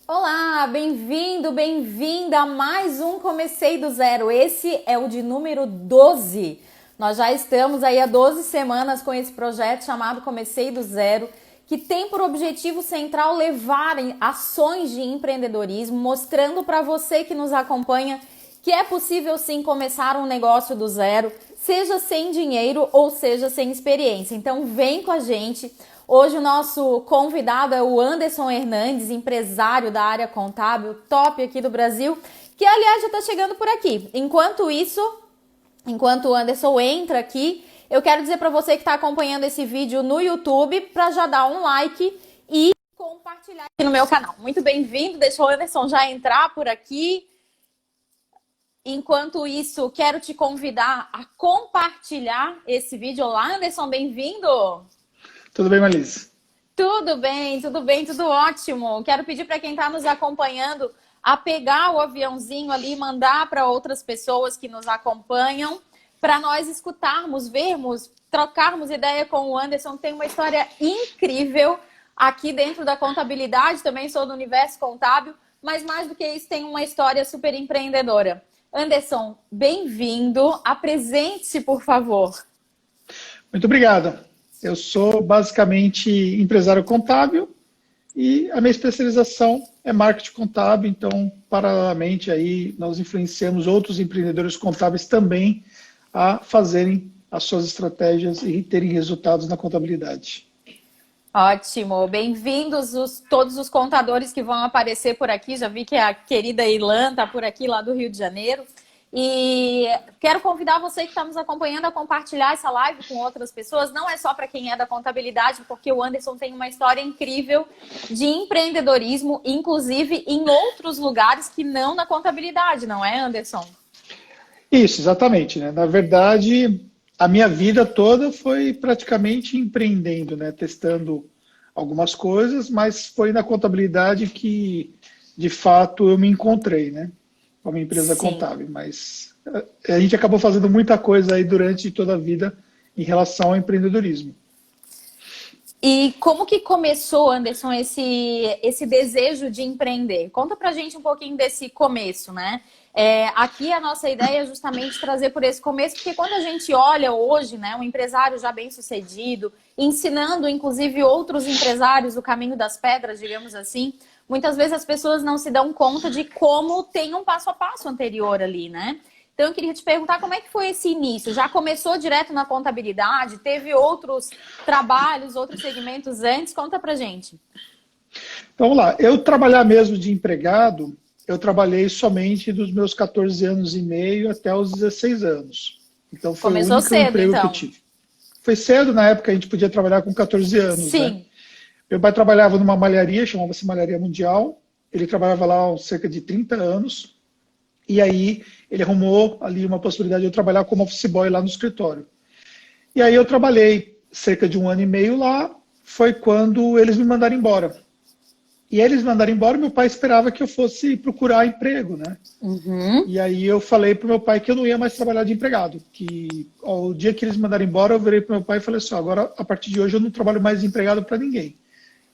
Olá, bem-vindo, bem-vinda a mais um Comecei do Zero. Esse é o de número 12. Nós já estamos aí há 12 semanas com esse projeto chamado Comecei do Zero, que tem por objetivo central levar ações de empreendedorismo, mostrando para você que nos acompanha que é possível sim começar um negócio do zero, seja sem dinheiro ou seja sem experiência. Então vem com a gente. Hoje o nosso convidado é o Anderson Hernandes, empresário da área contábil, top aqui do Brasil, que aliás já está chegando por aqui. Enquanto o Anderson entra aqui, eu quero dizer para você que está acompanhando esse vídeo no YouTube para já dar um like e compartilhar aqui no meu canal. Muito bem-vindo, deixa o Anderson já entrar por aqui. Enquanto isso, quero te convidar a compartilhar esse vídeo. Olá, Anderson, bem-vindo! Tudo bem, Malise? Tudo bem, tudo ótimo. Quero pedir para quem está nos acompanhando a pegar o aviãozinho ali, mandar para outras pessoas que nos acompanham, para nós escutarmos, vermos, trocarmos ideia com o Anderson. Tem uma história incrível aqui dentro da contabilidade, também sou do universo contábil, mas mais do que isso, tem uma história super empreendedora. Anderson, bem-vindo. Apresente-se, por favor. Muito obrigado. Eu sou basicamente empresário contábil e a minha especialização é marketing contábil, então, paralelamente, aí nós influenciamos outros empreendedores contábeis também a fazerem as suas estratégias e terem resultados na contabilidade. Ótimo, bem-vindos todos os contadores que vão aparecer por aqui. Já vi que a querida Ilan está por aqui, lá do Rio de Janeiro. E quero convidar você que está nos acompanhando a compartilhar essa live com outras pessoas. Não é só para quem é da contabilidade, porque o Anderson tem uma história incrível de empreendedorismo, inclusive em outros lugares que não na contabilidade, não é, Anderson? Isso, exatamente, né? Na verdade, a minha vida toda foi praticamente empreendendo, né? Testando algumas coisas, mas foi na contabilidade que, de fato, eu me encontrei, né? Como empresa Sim. contábil. Mas a gente acabou fazendo muita coisa aí durante toda a vida em relação ao empreendedorismo. E como que começou, Anderson, esse desejo de empreender? Conta pra gente um pouquinho desse começo, né? Aqui a nossa ideia é justamente trazer por esse começo, porque quando a gente olha hoje, né, um empresário já bem sucedido, ensinando inclusive outros empresários o caminho das pedras, digamos assim, muitas vezes as pessoas não se dão conta de como tem um passo a passo anterior ali, né? Então, eu queria te perguntar como é que foi esse início? Já começou direto na contabilidade? Teve outros trabalhos, outros segmentos antes? Conta pra gente. Então, vamos lá. Eu trabalhar mesmo de empregado, eu trabalhei somente dos meus 14 anos e meio até os 16 anos. Então, foi Começou o único cedo, emprego então. que eu tive. Foi cedo, na época a gente podia trabalhar com 14 anos, Sim. né? Meu pai trabalhava numa malharia, chamava-se Malharia Mundial. Ele trabalhava lá há cerca de 30 anos. E aí ele arrumou ali uma possibilidade de eu trabalhar como office boy lá no escritório. E aí eu trabalhei cerca de 1 ano e meio lá, foi quando eles me mandaram embora. E aí eles me mandaram embora, meu pai esperava que eu fosse procurar emprego, né? Uhum. E aí eu falei pro meu pai que eu não ia mais trabalhar de empregado, que ó, o dia que eles me mandaram embora, eu virei pro meu pai e falei assim, agora a partir de hoje eu não trabalho mais de empregado para ninguém.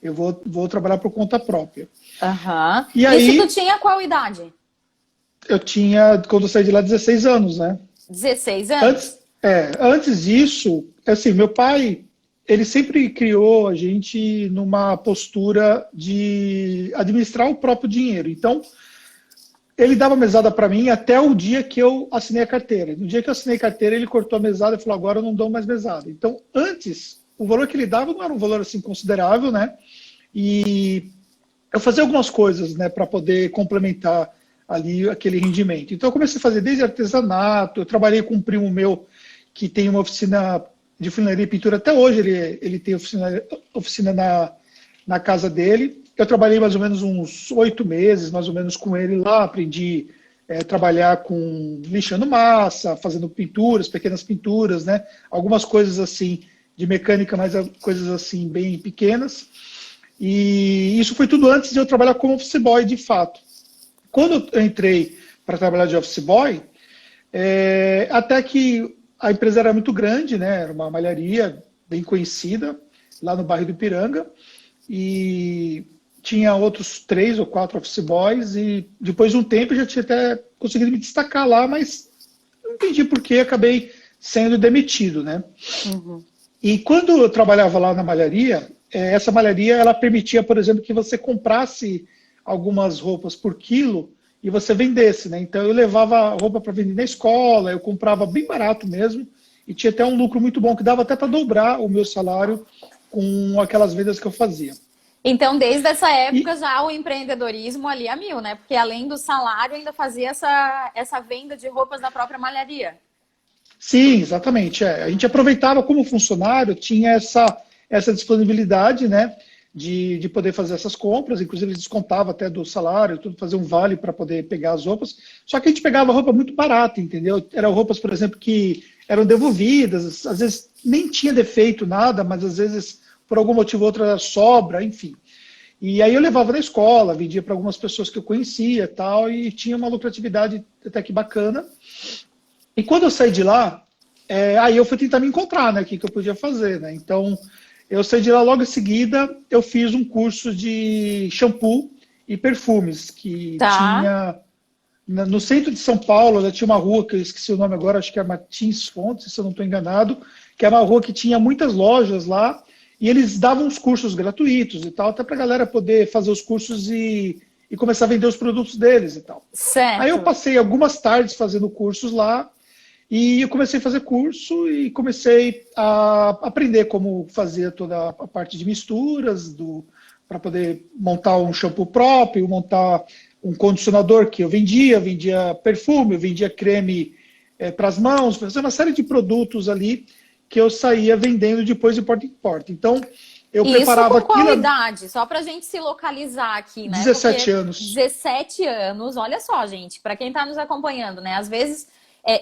Eu vou trabalhar por conta própria. Uhum. E aí Isso tu tinha qual idade? eu tinha, quando eu saí de lá, 16 anos, né? 16 anos? Antes disso, assim, meu pai, ele sempre criou a gente numa postura de administrar o próprio dinheiro. Então, ele dava mesada para mim até o dia que eu assinei a carteira. No dia que eu assinei a carteira, ele cortou a mesada e falou, agora eu não dou mais mesada. Então, antes, o valor que ele dava não era um valor assim considerável, né? E eu fazia algumas coisas, né, para poder complementar ali aquele rendimento. Então eu comecei a fazer desde artesanato, eu trabalhei com um primo meu que tem uma oficina de funilaria e pintura, até hoje ele tem oficina na casa dele. Eu trabalhei mais ou menos uns 8 meses, mais ou menos, com ele lá, aprendi a trabalhar com lixando massa, fazendo pinturas, pequenas pinturas, né? Algumas coisas assim de mecânica, mas coisas assim bem pequenas. E isso foi tudo antes de eu trabalhar como office boy, de fato. Quando eu entrei para trabalhar de office boy, até que a empresa era muito grande, né? Era uma malharia bem conhecida, lá no bairro do Ipiranga, e tinha outros 3 ou 4 office boys, e depois de um tempo eu já tinha até conseguido me destacar lá, mas não entendi por que acabei sendo demitido, né? Uhum. E quando eu trabalhava lá na malharia, essa malharia ela permitia, por exemplo, que você comprasse algumas roupas por quilo e você vendesse, né? Então eu levava roupa para vender na escola, eu comprava bem barato mesmo e tinha até um lucro muito bom que dava até para dobrar o meu salário com aquelas vendas que eu fazia. Então, desde essa época, E já o empreendedorismo ali a mil, né? Porque além do salário, ainda fazia essa venda de roupas da própria malharia. sim, exatamente. A gente aproveitava como funcionário, tinha essa disponibilidade, né, de poder fazer essas compras, inclusive eles descontavam até do salário, tudo, fazer um vale para poder pegar as roupas. Só que a gente pegava roupa muito barata, entendeu? Eram roupas, por exemplo, que eram devolvidas, às vezes nem tinha defeito nada, mas às vezes por algum motivo ou outro era sobra, enfim. E aí eu levava na escola, vendia para algumas pessoas que eu conhecia e tal, e tinha uma lucratividade até que bacana. E quando eu saí de lá, aí eu fui tentar me encontrar, né? O que eu podia fazer, né? Então, eu saí de lá logo em seguida, eu fiz um curso de shampoo e perfumes, que Tá. tinha no centro de São Paulo, né, tinha uma rua, que eu esqueci o nome agora, acho que é Martins Fontes, se eu não estou enganado, que é uma rua que tinha muitas lojas lá, e eles davam uns cursos gratuitos e tal, até para a galera poder fazer os cursos e começar a vender os produtos deles e tal. Aí eu Certo. passei algumas tardes fazendo cursos lá, e eu comecei a fazer curso e comecei a aprender como fazer toda a parte de misturas, para poder montar um shampoo próprio, montar um condicionador que eu vendia perfume, eu vendia creme para as mãos, fazia uma série de produtos ali que eu saía vendendo depois de porta em porta. Então, eu Isso preparava com qual aquilo há idade? Só pra gente se localizar aqui, né? 17 Porque anos. 17 anos, olha só, gente, para quem tá nos acompanhando, né? Às vezes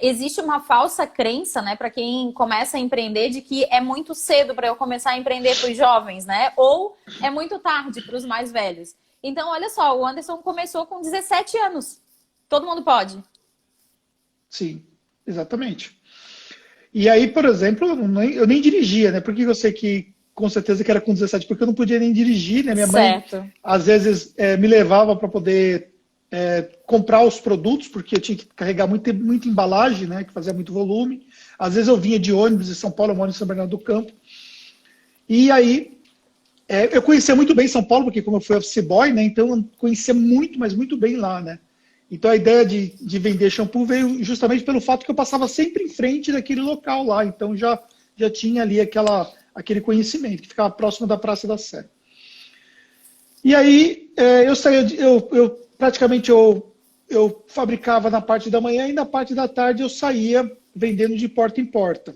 existe uma falsa crença, né, para quem começa a empreender, de que é muito cedo para eu começar a empreender para os jovens, né? Ou é muito tarde para os mais velhos. Então, olha só, o Anderson começou com 17 anos. Todo mundo pode. Sim, exatamente. E aí, por exemplo, eu nem dirigia, né? Por que eu sei que com certeza que era com 17? Porque eu não podia nem dirigir, né? Minha mãe, Certo. às vezes, me levava para poder comprar os produtos, porque eu tinha que carregar muita embalagem, né? Que fazia muito volume. Às vezes eu vinha de ônibus em São Paulo, eu moro em São Bernardo do Campo. E aí, eu conhecia muito bem São Paulo, porque como eu fui office boy, né? Então eu conhecia muito, mas muito bem lá, né? Então a ideia de vender shampoo veio justamente pelo fato que eu passava sempre em frente daquele local lá. Então já tinha ali aquele conhecimento, que ficava próximo da Praça da Sé. E aí eu saía, praticamente eu fabricava na parte da manhã e na parte da tarde eu saía vendendo de porta em porta.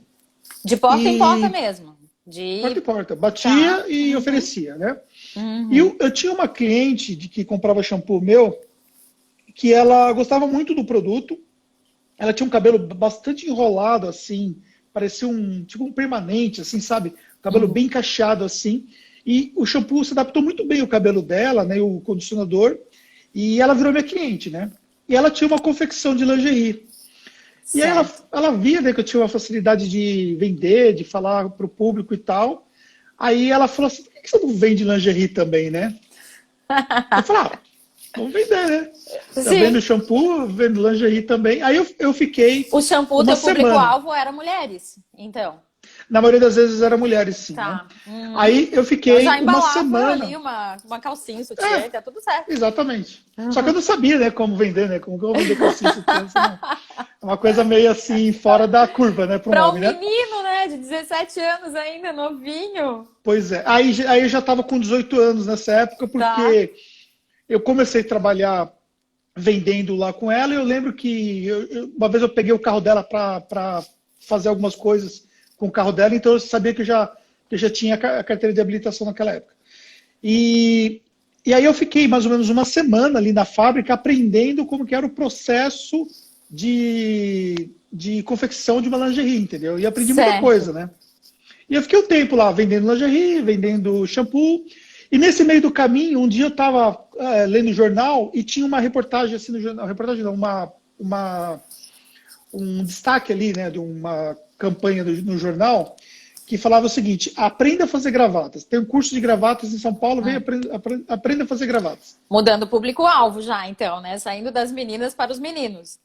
De porta em porta E mesmo. porta em De. porta, Tá. batia e Uhum. oferecia, né? E Uhum. eu tinha uma cliente que comprava shampoo meu, que ela gostava muito do produto. Ela tinha um cabelo bastante enrolado, assim, parecia tipo um permanente, assim, sabe? Cabelo Uhum. bem encaixado, assim. E o shampoo se adaptou muito bem ao cabelo dela, né? O condicionador. E ela virou minha cliente, né? E ela tinha uma confecção de lingerie. E aí Certo. ela via, né, que eu tinha uma facilidade de vender, de falar para o público e tal. Aí ela falou assim: por que você não vende lingerie também, né? Eu falei: ah, vamos vender, né? Eu Sim. vendo shampoo, vendo lingerie também. Aí eu fiquei O shampoo, uma teu semana. público-alvo era mulheres, então. Na maioria das vezes era mulheres, sim, né? Tá. Uhum. Aí eu Então já fiquei uma embalava ali semana. uma calcinha, um sutiã, e É, tá tudo certo. exatamente. Só que eu Uhum. não sabia, né, como vender, né? Como que eu vou vender calcinha e sutiã, isso não. É uma coisa meio assim, fora da curva, né, para um Para homem, um né? menino, né, de 17 anos ainda, novinho. Pois é. Aí eu já estava com 18 anos nessa época, Tá. porque eu comecei a trabalhar vendendo lá com ela, e eu lembro que uma vez eu peguei o carro dela para fazer algumas coisas com o carro dela, então eu sabia que eu já tinha a carteira de habilitação naquela época. E, e aí eu fiquei mais ou menos uma semana ali na fábrica aprendendo como que era o processo de confecção de uma lingerie, entendeu? E aprendi muita coisa, Certo. né? E eu fiquei um tempo lá vendendo lingerie, vendendo shampoo. E nesse meio do caminho, um dia eu estava lendo jornal e tinha uma reportagem assim no jornal, reportagem não, um destaque ali, né, de uma campanha no jornal, que falava o seguinte: aprenda a fazer gravatas. Tem um curso de gravatas em São Paulo, vem aprenda a fazer gravatas. Mudando o público-alvo já, então, né? Saindo das meninas para os meninos.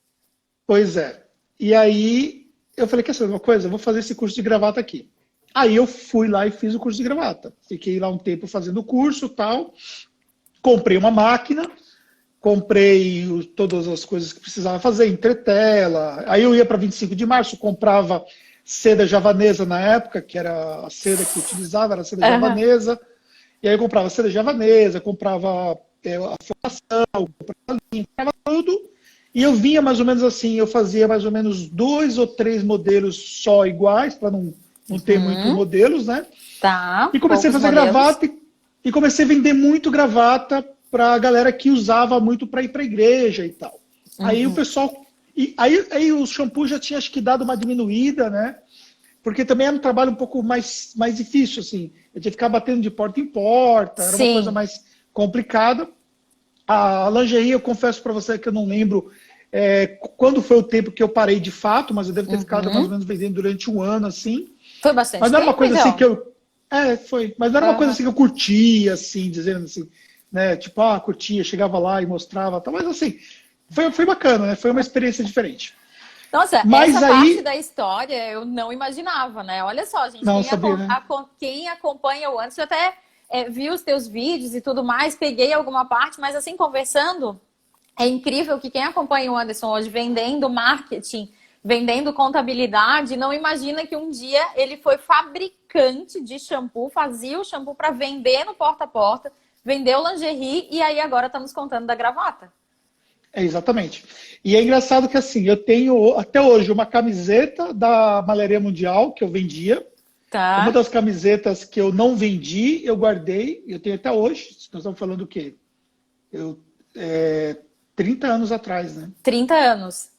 Pois é. E aí eu falei, quer saber uma coisa? Eu vou fazer esse curso de gravata aqui. Aí eu fui lá e fiz o curso de gravata. Fiquei lá um tempo fazendo o curso e tal. Comprei uma máquina, comprei todas as coisas que precisava fazer, entretela. Aí eu ia para 25 de março, comprava seda javanesa na época, que era a seda que eu utilizava, era a seda javanesa. E aí eu comprava seda javanesa, comprava a formação, comprava tudo. E eu vinha mais ou menos assim, eu fazia mais ou menos 2 ou 3 modelos só iguais, para não ter muitos modelos, né? Tá. E comecei a fazer gravata e comecei a vender muito gravata para a galera que usava muito para ir para a igreja e tal. Aí o pessoal... Aí o shampoo já tinha, acho que, dado uma diminuída, né? Porque também era um trabalho um pouco mais difícil, assim. Eu tinha que ficar batendo de porta em porta, era uma coisa mais complicada. A lingerie, eu confesso para você que eu não lembro quando foi o tempo que eu parei de fato, mas eu devo ter ficado mais ou menos vendendo durante um ano, assim. Foi bastante mas não era uma tempo, coisa então. assim que eu... foi. Mas não era uma coisa assim que eu curtia, assim, dizendo assim, né? Tipo, curtia, chegava lá e mostrava, tal. Mas assim, foi bacana, né? Foi uma experiência diferente. Nossa, mas essa aí... parte da história eu não imaginava, né? Olha só, gente, Não, sabia, né? quem acompanha o Anderson, eu até vi os teus vídeos e tudo mais, peguei alguma parte, mas assim, conversando, é incrível que quem acompanha o Anderson hoje vendendo marketing, vendendo contabilidade, não imagina que um dia ele foi fabricante de shampoo, fazia o shampoo para vender no porta a porta, vendeu lingerie e aí agora está nos contando da gravata. Exatamente. E é engraçado que assim, eu tenho até hoje uma camiseta da Malharia Mundial que eu vendia. Tá. Uma das camisetas que eu não vendi, eu guardei, eu tenho até hoje. Nós estamos falando o quê? 30 anos atrás, né? 30 anos.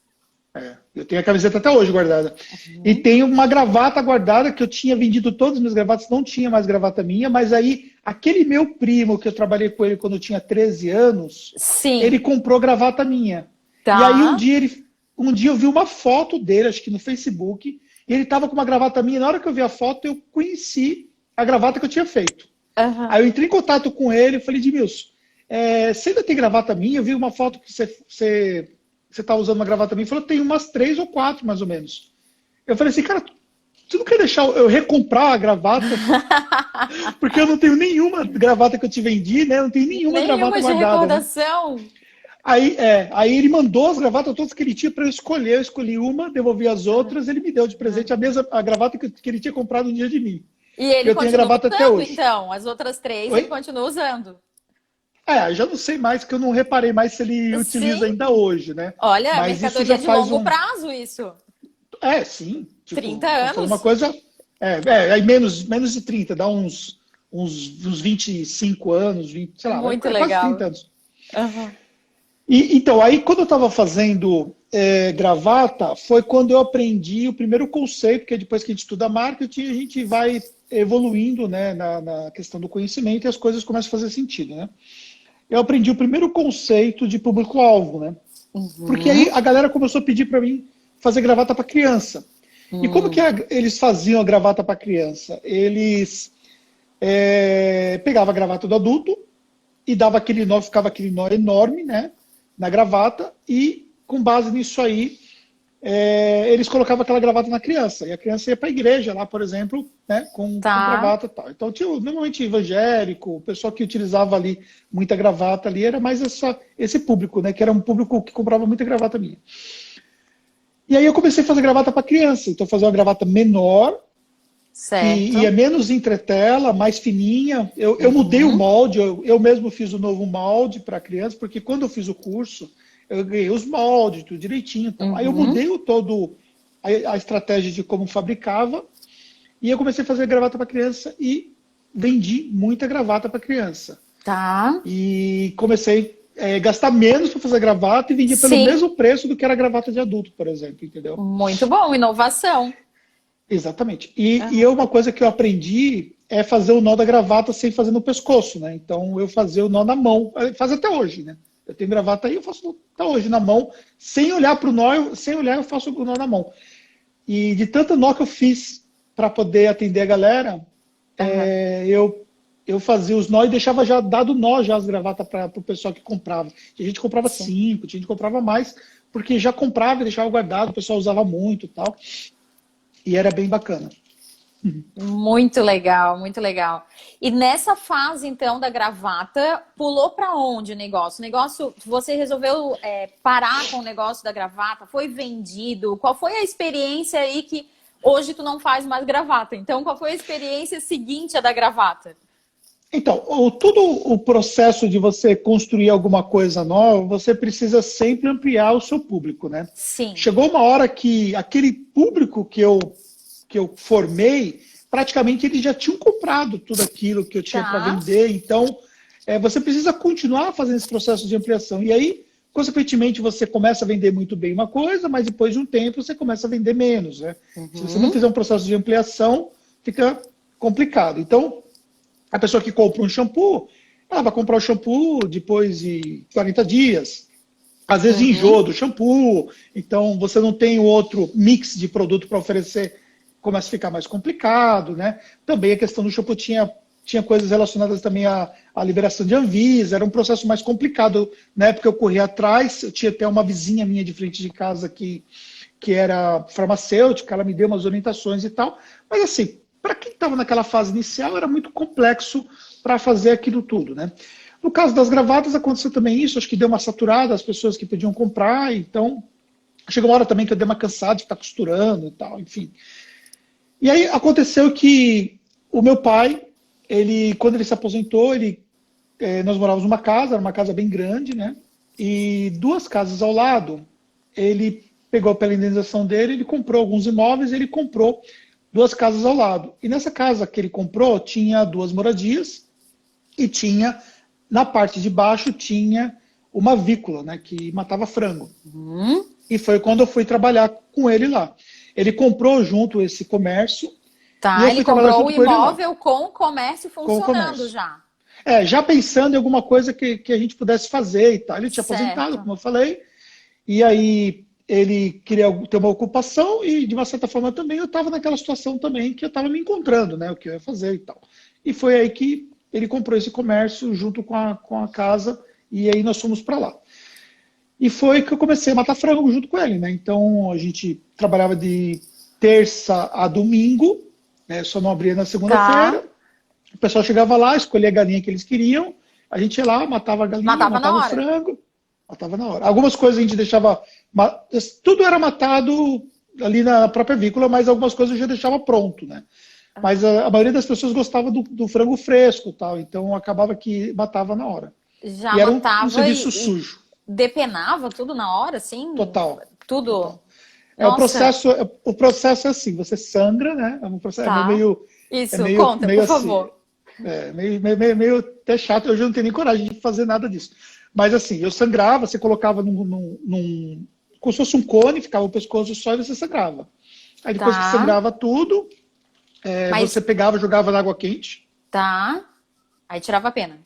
Eu tenho a camiseta até hoje guardada. E tenho uma gravata guardada, que eu tinha vendido todas as minhas gravatas, não tinha mais gravata minha, mas aí, aquele meu primo, que eu trabalhei com ele quando eu tinha 13 anos, Sim. ele comprou gravata minha. Tá. E aí, um dia eu vi uma foto dele, acho que no Facebook, e ele estava com uma gravata minha, e na hora que eu vi a foto, eu conheci a gravata que eu tinha feito. Aí eu entrei em contato com ele e falei, Edmilson, você ainda tem gravata minha? Eu vi uma foto que você está usando uma gravata minha. Ele falou, tem umas 3 ou 4, mais ou menos. Eu falei assim, cara, tu não quer deixar eu recomprar a gravata? Porque eu não tenho nenhuma gravata que eu te vendi, né? Eu não tenho nenhuma gravata guardada. Nenhuma de recordação. Né? Aí ele mandou as gravatas todas que ele tinha para eu escolher. Eu escolhi uma, devolvi as outras, ele me deu de presente a gravata que ele tinha comprado no dia de mim. E ele continua gravata usando, até hoje. Então, as outras 3 ele continua usando. Já não sei mais, que eu não reparei mais se ele utiliza ainda hoje, né? Olha, mas mercadoria de longo prazo isso. Sim. Tipo, 30 anos. Uma coisa... aí menos de 30, dá uns 25 anos, 20, sei lá, muito quase legal. 30 anos. Então, aí quando eu estava fazendo gravata, foi quando eu aprendi o primeiro conceito, que é depois que a gente estuda marketing, a gente vai evoluindo, né, na questão do conhecimento e as coisas começam a fazer sentido, né? Eu aprendi o primeiro conceito de público-alvo, né? Porque aí a galera começou a pedir para mim fazer gravata para criança. E como que eles faziam a gravata para criança? Eles pegavam a gravata do adulto e dava aquele nó, ficava aquele nó enorme, né, na gravata, e com base nisso aí, eles colocavam aquela gravata na criança. E a criança ia para a igreja lá, por exemplo, né, com gravata e tal. Então tinha normalmente evangélico, o pessoal que utilizava ali muita gravata ali, era mais esse público, né, que era um público que comprava muita gravata minha. E aí eu comecei a fazer gravata para criança. Então fazer uma gravata menor, que ia menos entretela, mais fininha. Eu mudei o molde, eu mesmo fiz o novo molde para criança, porque quando eu fiz o curso, eu ganhei os moldes, tudo direitinho. Então. Aí eu mudei todo a estratégia de como fabricava, e eu comecei a fazer gravata para criança e vendi muita gravata para criança. Tá. E comecei gastar menos para fazer gravata e vendia pelo mesmo preço do que era gravata de adulto, por exemplo, entendeu? Muito bom, inovação. Exatamente. E uma coisa que eu aprendi é fazer o nó da gravata sem fazer no pescoço, né? Então eu fazia o nó na mão, faz até hoje, né? Eu tenho gravata aí, eu faço até hoje na mão, sem olhar para o nó, sem olhar eu faço o nó na mão. E de tanto nó que eu fiz para poder atender a galera, eu fazia os nós e deixava já dado nó já as gravatas para o pessoal que comprava. E a gente comprava Sim. 5, a gente comprava mais, porque já comprava e deixava guardado, o pessoal usava muito e tal. E era bem bacana. Muito legal, muito legal. E nessa fase, então, da gravata, pulou para onde o negócio? O negócio, você resolveu parar com o negócio da gravata? Foi vendido? Qual foi a experiência aí que hoje tu não faz mais gravata? Então, qual foi a experiência seguinte à da gravata? Então, todo o processo de você construir alguma coisa nova, você precisa sempre ampliar o seu público, né? Sim. Chegou uma hora que aquele público que eu formei, praticamente eles já tinham comprado tudo aquilo que eu tinha para vender. Então, você precisa continuar fazendo esse processo de ampliação. E aí, consequentemente, você começa a vender muito bem uma coisa, mas depois de um tempo você começa a vender menos, né? Se você não fizer um processo de ampliação, fica complicado. Então, a pessoa que compra um shampoo, ela vai comprar o shampoo depois de 40 dias. Às vezes enjoa do shampoo, então você não tem outro mix de produto para oferecer, começa a ficar mais complicado, né? Também a questão do shampoo tinha coisas relacionadas também à liberação de Anvisa, era um processo mais complicado. Na época eu corria atrás, eu tinha até uma vizinha minha de frente de casa que era farmacêutica, ela me deu umas orientações e tal, mas assim, para quem estava naquela fase inicial, era muito complexo para fazer aquilo tudo, né? No caso das gravatas, aconteceu também isso, acho que deu uma saturada, as pessoas que podiam comprar, então chegou uma hora também que eu dei uma cansada de ficar costurando e tal, enfim. E aí aconteceu que o meu pai, quando ele se aposentou, nós morávamos numa casa, era uma casa bem grande, né? E 2 casas ao lado, ele pegou pela indenização dele, ele comprou alguns imóveis, ele comprou 2 casas ao lado. E nessa casa que ele comprou, tinha 2 moradias e tinha, na parte de baixo, tinha uma avícola, né, que matava frango. E foi quando eu fui trabalhar com ele lá. Ele comprou junto esse comércio. Tá, e eu ele fui trabalhar comprou o junto com ele lá. imóvel com o comércio funcionando Com o comércio. já. Já pensando em alguma coisa que a gente pudesse fazer e tal. Ele tinha aposentado, como eu falei. E aí ele queria ter uma ocupação e, de uma certa forma, também eu estava naquela situação também que eu estava me encontrando, né? O que eu ia fazer e tal. E foi aí que ele comprou esse comércio junto com a casa e aí nós fomos para lá. E foi que eu comecei a matar frango junto com ele, né? Então a gente trabalhava de terça a domingo, né? Só não abria na segunda-feira. O pessoal chegava lá, escolhia a galinha que eles queriam, a gente ia lá, matava a galinha, matava o frango, matava na hora. Algumas coisas a gente deixava... Tudo era matado ali na própria avícola, mas algumas coisas eu já deixava pronto, né? Mas a maioria das pessoas gostava do frango fresco, tal, então acabava que matava na hora. Já e era matava um serviço sujo. Depenava tudo na hora, assim? Total. Tudo? Total. O processo é assim, você sangra, né? É um processo meio... Isso, conta, por favor. Meio até chato, eu já não tenho nem coragem de fazer nada disso. Mas assim, eu sangrava, você colocava como se fosse um cone, ficava o pescoço só e você sangrava. Aí depois que sangrava tudo, você pegava e jogava na água quente. Tá. Aí tirava a pena.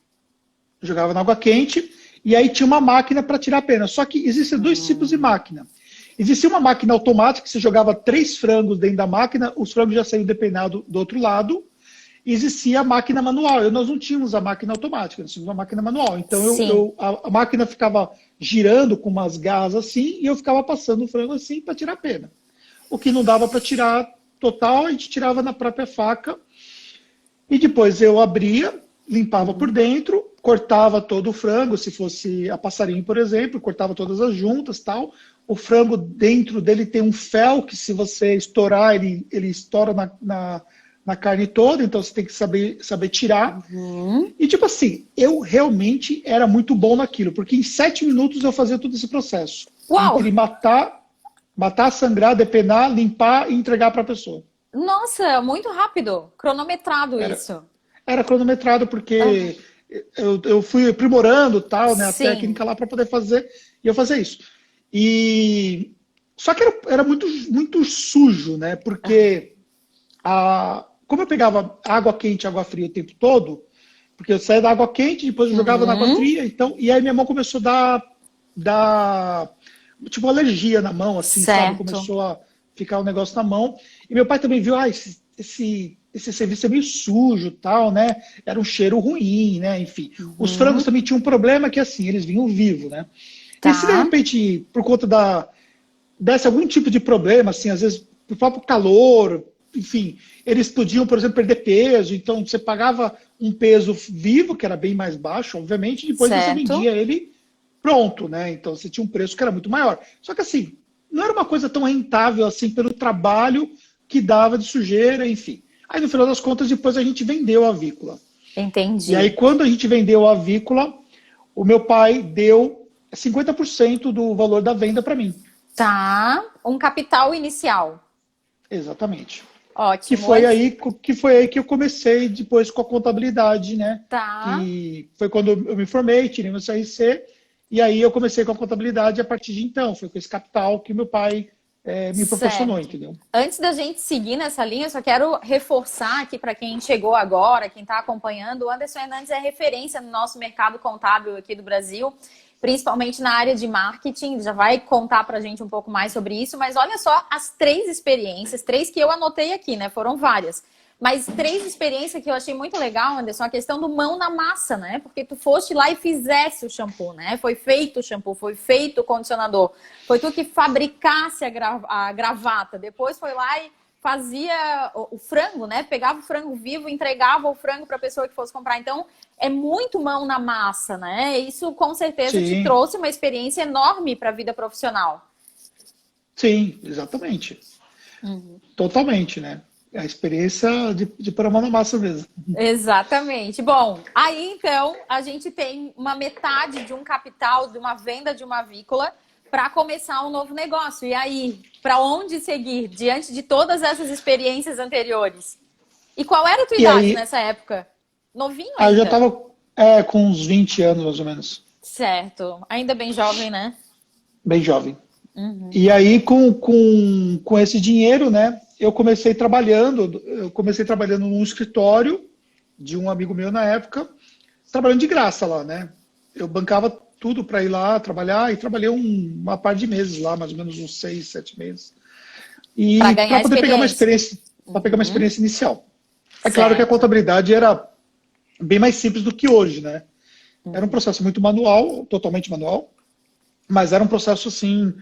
Jogava na água quente e aí tinha uma máquina para tirar a pena. Só que existem 2 tipos de máquina. Existia uma máquina automática que você jogava 3 frangos dentro da máquina, os frangos já saíam depenados do outro lado. E existia a máquina manual. Nós não tínhamos a máquina automática, nós tínhamos uma máquina manual. Então a máquina ficava girando com umas garras assim e eu ficava passando o frango assim para tirar a pena. O que não dava para tirar total, a gente tirava na própria faca. E depois eu abria, limpava por dentro, cortava todo o frango, se fosse a passarinho, por exemplo, cortava todas as juntas e tal. O frango, dentro dele tem um fel que, se você estourar, ele estoura na carne toda, então você tem que saber tirar. E tipo assim, eu realmente era muito bom naquilo, porque em 7 minutos eu fazia todo esse processo. Uau! Entre matar, sangrar, depenar, limpar e entregar para a pessoa. Nossa, muito rápido, cronometrado isso. Era cronometrado porque eu fui aprimorando tal, né, a técnica lá para poder fazer, e eu fazia isso. Só que era muito, muito sujo, né? Porque como eu pegava água quente e água fria o tempo todo, porque eu saía da água quente, depois eu jogava na água fria, então, e aí minha mão começou a dar tipo alergia na mão, assim, sabe? Começou a ficar um negócio na mão. E meu pai também viu, esse serviço é meio sujo, tal, né? Era um cheiro ruim, né? Enfim, os frangos também tinham um problema que assim, eles vinham vivos, né? E se de Tá. repente, por conta desse algum tipo de problema, assim, às vezes o próprio calor, enfim, eles podiam, por exemplo, perder peso, então você pagava um peso vivo, que era bem mais baixo, obviamente, e depois você Certo. vendia ele pronto, né? Então você tinha um preço que era muito maior. Só que assim, não era uma coisa tão rentável assim pelo trabalho que dava de sujeira, enfim. Aí no final das contas, depois a gente vendeu a avícola. E aí Entendi. quando a gente vendeu a avícola, o meu pai deu 50% do valor da venda para mim. Tá. Um capital inicial. Exatamente. Que Ótimo. foi Antes. aí que foi aí que eu comecei depois com a contabilidade, né? Tá. Que foi quando eu me formei, tirei meu CRC, e aí eu comecei com a contabilidade a partir de então. Foi com esse capital que meu pai me proporcionou, Certo. entendeu? Antes da gente seguir nessa linha, eu só quero reforçar aqui para quem chegou agora, quem está acompanhando, o Anderson Hernandes é referência no nosso mercado contábil aqui do Brasil, principalmente na área de marketing. Já vai contar para a gente um pouco mais sobre isso, mas olha só as 3 experiências, 3 que eu anotei aqui, né? Foram várias. Mas 3 experiências que eu achei muito legal, Anderson, a questão do mão na massa, né? Porque tu foste lá e fizesse o shampoo, né? Foi feito o shampoo, foi feito o condicionador. Foi tu que fabricasse a gravata. Depois foi lá e fazia o frango, né? Pegava o frango vivo, entregava o frango para a pessoa que fosse comprar. Então, é muito mão na massa, né? Isso com certeza te Sim, trouxe uma experiência enorme para a vida profissional. sim, exatamente. Totalmente, né? É a experiência de pôr a mão na massa mesmo. Exatamente. Bom, aí então a gente tem uma metade de um capital, de uma venda de uma avícola para começar um novo negócio. E aí, para onde seguir diante de todas essas experiências anteriores? E qual era a tua E idade aí, nessa época? Novinho aí eu já ainda? estava com uns 20 anos, mais ou menos, Certo. Ainda bem jovem, né? bem jovem. E aí, com esse dinheiro, né, eu comecei trabalhando num escritório de um amigo meu na época, trabalhando de graça lá, né? Eu bancava tudo para ir lá trabalhar e trabalhei uma par de meses lá, mais ou menos uns 6, 7 meses. Para E ganhar para poder pegar uma experiência. experiência, para pegar uma experiência inicial. É claro que a Certo. contabilidade era bem mais simples do que hoje, né? Era um processo muito manual, totalmente manual, mas era um processo assim,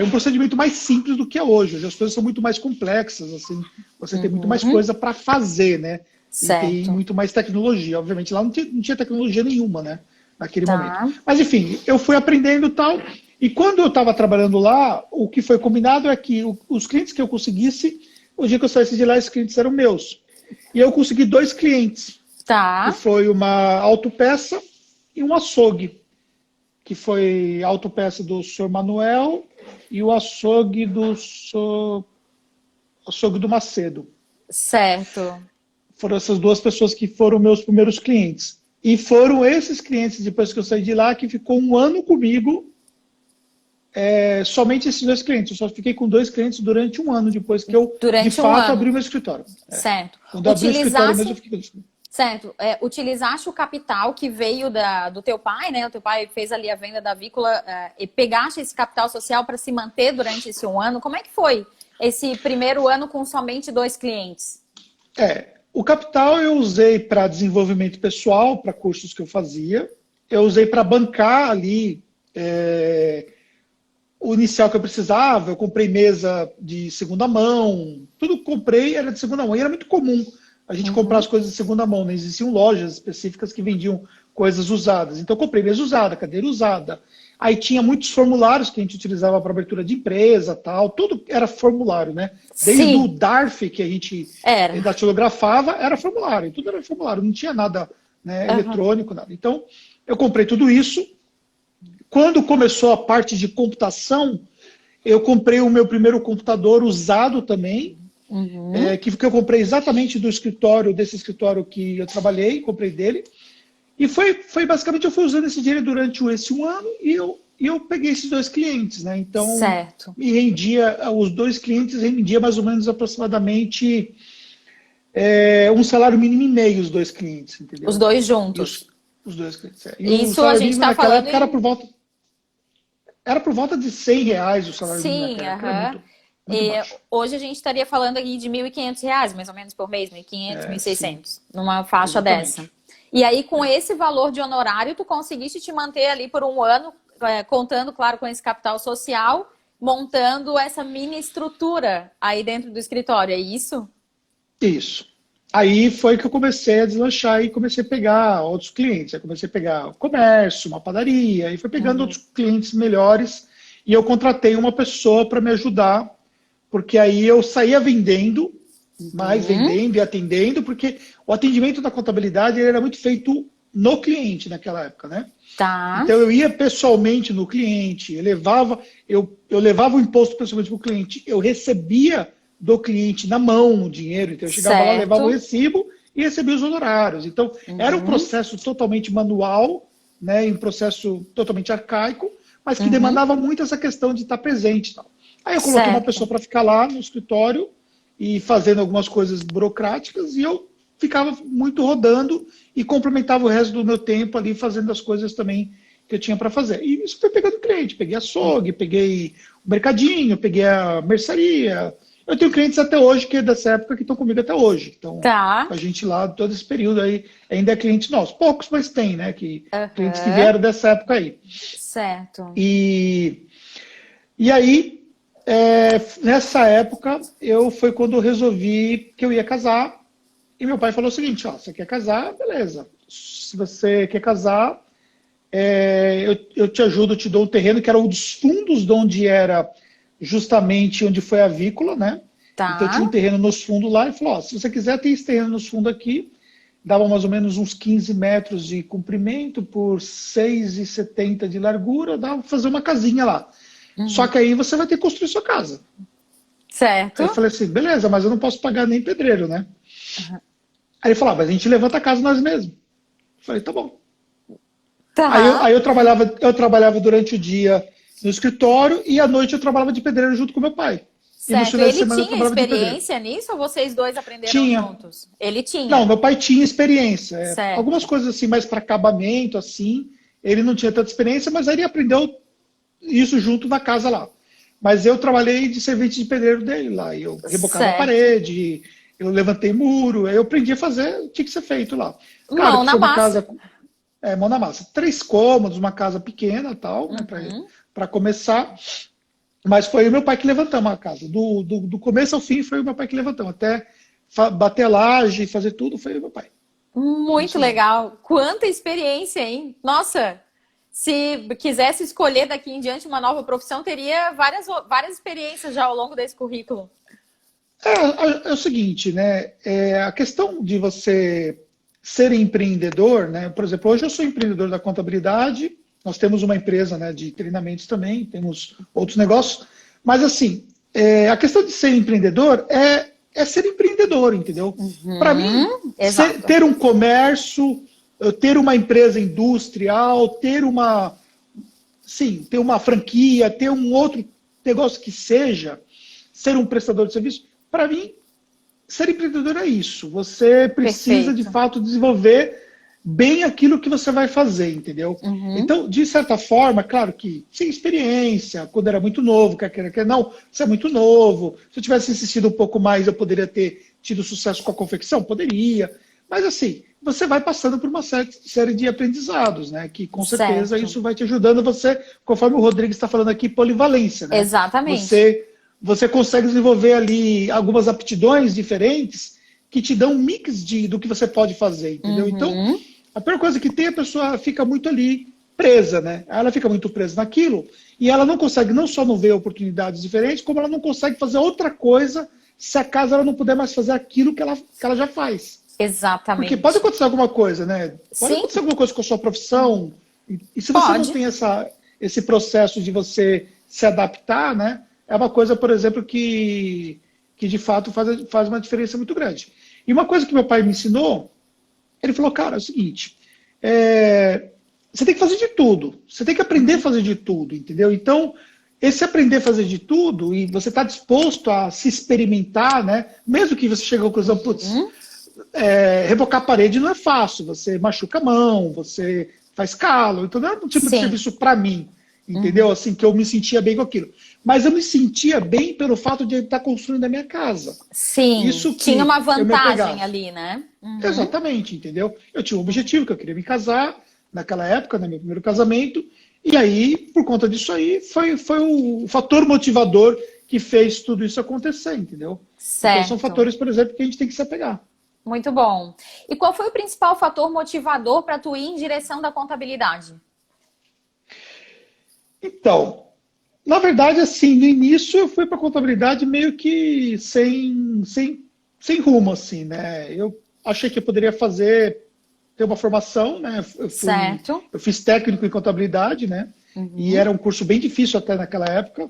um procedimento mais simples do que é hoje. Hoje as coisas são muito mais complexas, assim, você tem muito mais coisa para fazer, né? E tem Certo. muito mais tecnologia. Obviamente lá não tinha tecnologia nenhuma, né? Naquele momento. Tá. Mas enfim, eu fui aprendendo e tal. E quando eu estava trabalhando lá, o que foi combinado é que os clientes que eu conseguisse, o dia que eu saísse de lá, esses clientes eram meus. E eu consegui 2 clientes, que Tá. foi uma autopeça e um açougue, que foi a autopeça do senhor Manuel e o açougue do Macedo. Certo. Foram essas 2 pessoas que foram meus primeiros clientes. E foram esses clientes, depois que eu saí de lá, que ficou um ano comigo, somente esses 2 clientes. Eu só fiquei com 2 clientes durante um ano, depois que eu, de Durante um fato, ano. abri o meu escritório. Certo. Quando eu abri o escritório mesmo, Utilizasse, eu fiquei com 2 clientes. certo, utilizaste o capital que veio do teu pai, né? O teu pai fez ali a venda da avícola, e pegaste esse capital social para se manter durante esse um ano. Como é que foi esse primeiro ano com somente 2 clientes? O capital eu usei para desenvolvimento pessoal, para cursos que eu fazia. Eu usei para bancar ali o inicial que eu precisava. Eu comprei mesa de segunda mão. Tudo que comprei era de segunda mão. E era muito comum a gente comprar as coisas de segunda mão. Não existiam lojas específicas que vendiam coisas usadas. Então eu comprei mesa usada, cadeira usada. Aí tinha muitos formulários que a gente utilizava para abertura de empresa, tal. Tudo era formulário, né? Desde o Sim, DARF que a gente era. datilografava, era formulário. Tudo era formulário, não tinha nada, né, Aham. eletrônico, nada. Então, eu comprei tudo isso. Quando começou a parte de computação, eu comprei o meu primeiro computador usado também, que eu comprei exatamente desse escritório que eu trabalhei, comprei dele. E foi basicamente, eu fui usando esse dinheiro durante esse um ano e eu peguei esses 2 clientes, né? Então, Certo. os 2 clientes rendia mais ou menos aproximadamente um salário mínimo e meio, os 2 clientes, Os entendeu? dois E juntos. os 2 clientes. E o Isso a salário gente mínimo está naquela falando época era em. por volta de R$ 100 o salário mínimo Sim, naquela época, era aham. muito. muito baixo. Hoje a gente estaria falando aqui de R$ 1.500, mais ou menos, por mês, 1.500, 1.600, numa faixa Exatamente. dessa. E aí, com esse valor de honorário, tu conseguiste te manter ali por um ano, contando, claro, com esse capital social, montando essa mini estrutura aí dentro do escritório, é isso? Isso. Aí foi que eu comecei a deslanchar e comecei a pegar outros clientes. Aí comecei a pegar comércio, uma padaria, e foi pegando outros clientes melhores. E eu contratei uma pessoa para me ajudar, porque aí eu saía vendendo, mais vendendo e atendendo, porque o atendimento da contabilidade ele era muito feito no cliente naquela época, né? Tá. Então eu ia pessoalmente no cliente, eu levava o imposto pessoalmente para o cliente, eu recebia do cliente na mão o dinheiro, então eu chegava lá, levava o recibo e recebia os honorários. Então era um processo totalmente manual, né, um processo totalmente arcaico, mas que demandava muito essa questão de estar presente e tal. Aí eu coloquei uma pessoa para ficar lá no escritório e fazendo algumas coisas burocráticas e eu ficava muito rodando e complementava o resto do meu tempo ali fazendo as coisas também que eu tinha para fazer. E isso foi pegando cliente. Peguei açougue, peguei o mercadinho, peguei a mercearia. Eu tenho clientes até hoje, que é dessa época, que estão comigo até hoje. Então, a gente lá, todo esse período aí, ainda é cliente nosso. Poucos, mas tem, né? Clientes que vieram dessa época aí. Certo. E aí, nessa época, foi quando eu resolvi que eu ia casar. E meu pai falou o seguinte, ó, você quer casar? Beleza. Se você quer casar, eu te ajudo, eu te dou um terreno, que era um dos fundos de onde era justamente onde foi a avícola, né? Tá. Então tinha um terreno nos fundos lá e falou, ó, se você quiser ter esse terreno nos fundos aqui, dava mais ou menos uns 15 metros de comprimento por 6,70 de largura, dava pra fazer uma casinha lá. Só que aí você vai ter que construir sua casa. Certo. Aí eu falei assim, beleza, mas eu não posso pagar nem pedreiro, né? Aí ele falou, mas a gente levanta a casa nós mesmos. Eu falei, tá bom. Tá. Aí eu trabalhava durante o dia no escritório e à noite eu trabalhava de pedreiro junto com meu pai. Certo. Ele tinha experiência nisso ou vocês dois aprenderam juntos? Ele tinha. Não, meu pai tinha experiência. Certo. Algumas coisas assim, mais para acabamento, assim, ele não tinha tanta experiência, mas aí ele aprendeu isso junto na casa lá. Mas eu trabalhei de servente de pedreiro dele lá. Eu rebocava a parede, eu levantei muro, aí eu aprendi a fazer, tinha que ser feito lá. Claro, mão na massa. Mão na massa. 3 cômodos, uma casa pequena e tal, né, para começar. Mas foi o meu pai que levantamos a casa. Do começo ao fim foi o meu pai que levantamos. Até bater a laje, fazer tudo, foi o meu pai. Muito legal. Quanta experiência, hein? Nossa, se quisesse escolher daqui em diante uma nova profissão, teria várias experiências já ao longo desse currículo. É o seguinte, né? A questão de você ser empreendedor, né? Por exemplo, hoje eu sou empreendedor da contabilidade, nós temos uma empresa, né, de treinamentos também, temos outros negócios, mas assim, a questão de ser empreendedor é ser empreendedor, entendeu? Para mim, ter um comércio, ter uma empresa industrial, ter uma franquia, ter um outro negócio que seja, ser um prestador de serviço, para mim, ser empreendedor é isso. Você precisa, de fato, desenvolver bem aquilo que você vai fazer, entendeu? Então, de certa forma, claro que sem experiência, quando era muito novo, não, você é muito novo. Se eu tivesse insistido um pouco mais, eu poderia ter tido sucesso com a confecção? Poderia. Mas assim, você vai passando por uma série de aprendizados, né? Que com certeza isso vai te ajudando você, conforme o Rodrigues está falando aqui, polivalência, né? Exatamente. Você consegue desenvolver ali algumas aptidões diferentes que te dão um mix do que você pode fazer, entendeu? Então, a primeira coisa que tem, a pessoa fica muito ali presa, né? Ela fica muito presa naquilo e ela não consegue não só não ver oportunidades diferentes, como ela não consegue fazer outra coisa se acaso ela não puder mais fazer aquilo que ela já faz. Exatamente. Porque pode acontecer alguma coisa, né? Pode acontecer alguma coisa com a sua profissão. E se você não tem esse processo de você se adaptar, né? É uma coisa, por exemplo, que de fato faz uma diferença muito grande. E uma coisa que meu pai me ensinou, ele falou, cara, é o seguinte, você tem que fazer de tudo. Você tem que aprender a fazer de tudo, entendeu? Então, esse aprender a fazer de tudo e você está disposto a se experimentar, né? Mesmo que você chegue à conclusão, putz, rebocar a parede não é fácil. Você machuca a mão, você faz calo. Então, não é um tipo de serviço para mim, entendeu? Assim, que eu me sentia bem com aquilo. mas eu me sentia bem pelo fato de estar construindo a minha casa. Sim, Isso que tinha uma eu me vantagem apegava. ali, né? Uhum. Exatamente, entendeu? Eu tinha um objetivo, que eu queria me casar naquela época, no meu primeiro casamento, e aí, por conta disso aí, foi o fator motivador que fez tudo isso acontecer, entendeu? Então são Certo. fatores, por exemplo, que a gente tem que se apegar. Muito bom. E qual foi o principal fator motivador para tu ir em direção da contabilidade? Então, na verdade, assim, no início eu fui para contabilidade meio que sem rumo, assim, né? Eu achei que eu poderia ter uma formação, né? Certo. Eu fiz técnico em contabilidade, né? E Uhum. era um curso bem difícil até naquela época.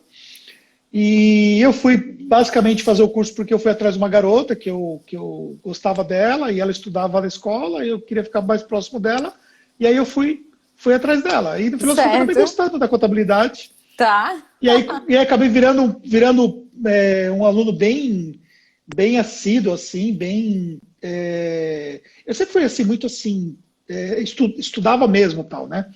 E eu fui basicamente fazer o curso porque eu fui atrás de uma garota que eu gostava dela e ela estudava na escola e eu queria ficar mais próximo dela. E aí eu fui atrás dela. E no final das contas eu acabei Certo. gostando da contabilidade. Tá. E aí acabei virando um aluno bem assíduo, assim, eu sempre fui assim, muito assim, estudava mesmo tal, né?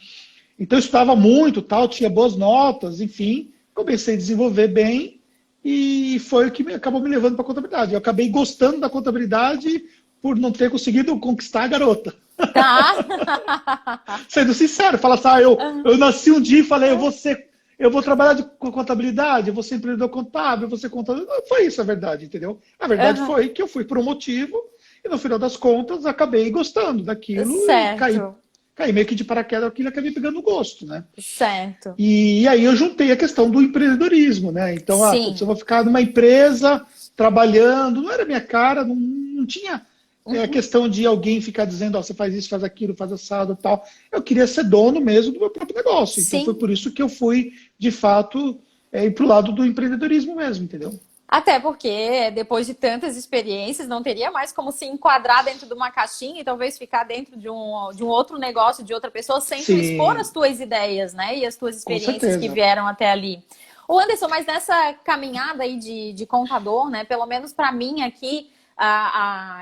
Então eu estudava muito, tal, tinha boas notas, enfim, comecei a desenvolver bem e foi o que acabou me levando para a contabilidade. Eu acabei gostando da contabilidade por não ter conseguido conquistar a garota. Tá. Sendo sincero, falar assim, eu nasci um dia e falei, eu vou trabalhar com contabilidade, eu vou ser empreendedor contábil, eu vou ser contador. Não foi isso a verdade, entendeu? A verdade Uhum. foi que eu fui por um motivo e no final das contas acabei gostando daquilo e Certo. caí meio que de paraquedas aquilo e acabei pegando gosto, né? Certo. E aí eu juntei a questão do empreendedorismo, né? Então, putz, eu Sim. vou ficar numa empresa trabalhando, não era minha cara, não tinha Uhum. questão de alguém ficar dizendo, ó, você faz isso, faz aquilo, faz assado e tal. Eu queria ser dono mesmo do meu próprio negócio. Então foi Sim. por isso que eu fui, de fato, ir pro lado do empreendedorismo mesmo, entendeu? Até porque, depois de tantas experiências, não teria mais como se enquadrar dentro de uma caixinha e talvez ficar dentro de um outro negócio de outra pessoa sem tu expor as Sim, tuas ideias, né? E as tuas com experiências que certeza. vieram até ali. Ô Anderson, mas nessa caminhada aí de contador, né? Pelo menos para mim aqui,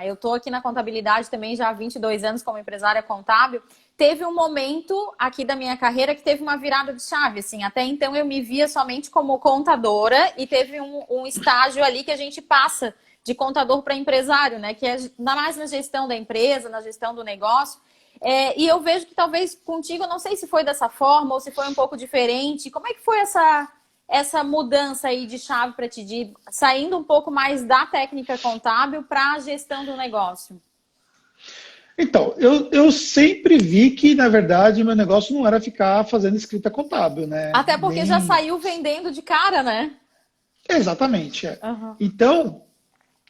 eu tô aqui na contabilidade também já há 22 anos como empresária contábil. Teve um momento aqui da minha carreira que teve uma virada de chave, assim. Até então eu me via somente como contadora e teve um estágio ali que a gente passa de contador para empresário, né? Que é ainda mais na gestão da empresa, na gestão do negócio. E eu vejo que talvez contigo, eu não sei se foi dessa forma ou se foi um pouco diferente. Como é que foi essa mudança aí de chave para ti, de saindo um pouco mais da técnica contábil para a gestão do negócio? Então, eu sempre vi que, na verdade, meu negócio não era ficar fazendo escrita contábil, né? Até porque já Nem. saiu vendendo de cara, né? Exatamente, é. Uhum. Então,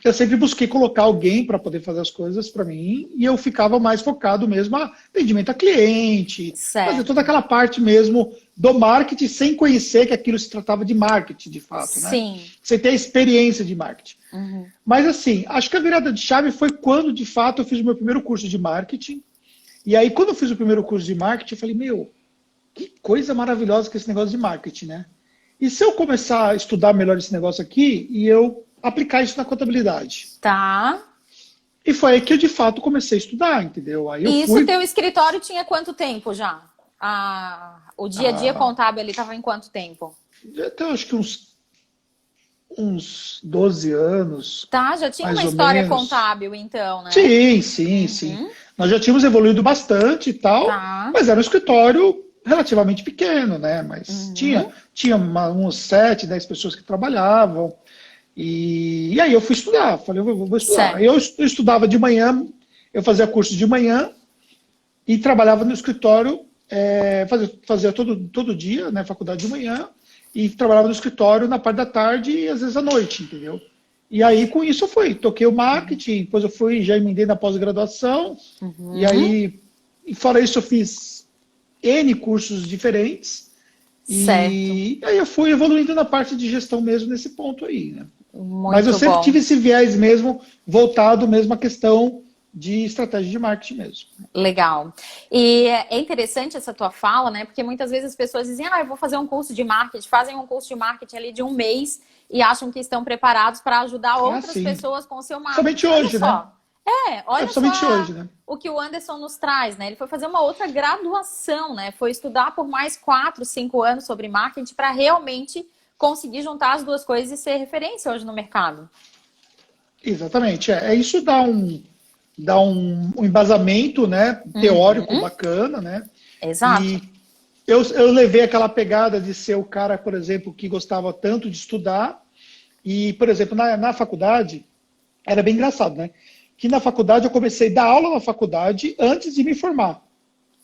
eu sempre busquei colocar alguém para poder fazer as coisas para mim e eu ficava mais focado mesmo a atendimento a cliente, fazer toda Certo. aquela parte mesmo do marketing sem conhecer que aquilo se tratava de marketing de fato, né? Sim. Sem ter a experiência de marketing. Uhum. Mas assim, acho que a virada de chave foi quando de fato eu fiz o meu primeiro curso de marketing. E aí, quando eu fiz o primeiro curso de marketing, eu falei, meu, que coisa maravilhosa que é esse negócio de marketing, né? E se eu começar a estudar melhor esse negócio aqui e eu aplicar isso na contabilidade? Tá. E foi aí que eu de fato comecei a estudar, entendeu? Aí eu E isso, fui, teu escritório tinha quanto tempo já? O dia a dia ah, contábil ali estava em quanto tempo? até acho que uns 12 anos, Tá, já tinha uma mais ou história menos. contábil, então, né? Sim, sim, sim. Uhum. Nós já tínhamos evoluído bastante e tal, Tá. mas era um escritório relativamente pequeno, né? Mas tinha, Uhum. tinha uns 7, 10 pessoas que trabalhavam. E aí eu fui estudar, falei, eu vou estudar. Certo. Eu estudava de manhã, eu fazia curso de manhã e trabalhava no escritório, fazia todo dia, né, faculdade de manhã, e trabalhava no escritório na parte da tarde e às vezes à noite, entendeu? E aí com isso eu fui, toquei o marketing, depois eu fui, já emendei na pós-graduação, e Uhum. aí, e fora isso eu fiz N cursos diferentes, Certo. e aí eu fui evoluindo na parte de gestão mesmo nesse ponto aí, né? Mas eu Muito sempre bom. tive esse viés mesmo, voltado mesmo à questão de estratégia de marketing mesmo. Legal. E é interessante essa tua fala, né? Porque muitas vezes as pessoas dizem, eu vou fazer um curso de marketing, fazem um curso de marketing ali de um mês e acham que estão preparados para ajudar Ah, outras sim. pessoas com o seu Somente marketing. Olha hoje, né? só. Olha só Somente hoje, né? o que o Anderson nos traz, né? Ele foi fazer uma outra graduação, né? Foi estudar por mais 4, 5 anos sobre marketing para realmente conseguir juntar as duas coisas e ser referência hoje no mercado. Exatamente. Isso dá um embasamento, né, teórico bacana, né? Exato. E eu levei aquela pegada de ser o cara, por exemplo, que gostava tanto de estudar. E, por exemplo, na faculdade, era bem engraçado, né? Que na faculdade eu comecei a dar aula na faculdade antes de me formar.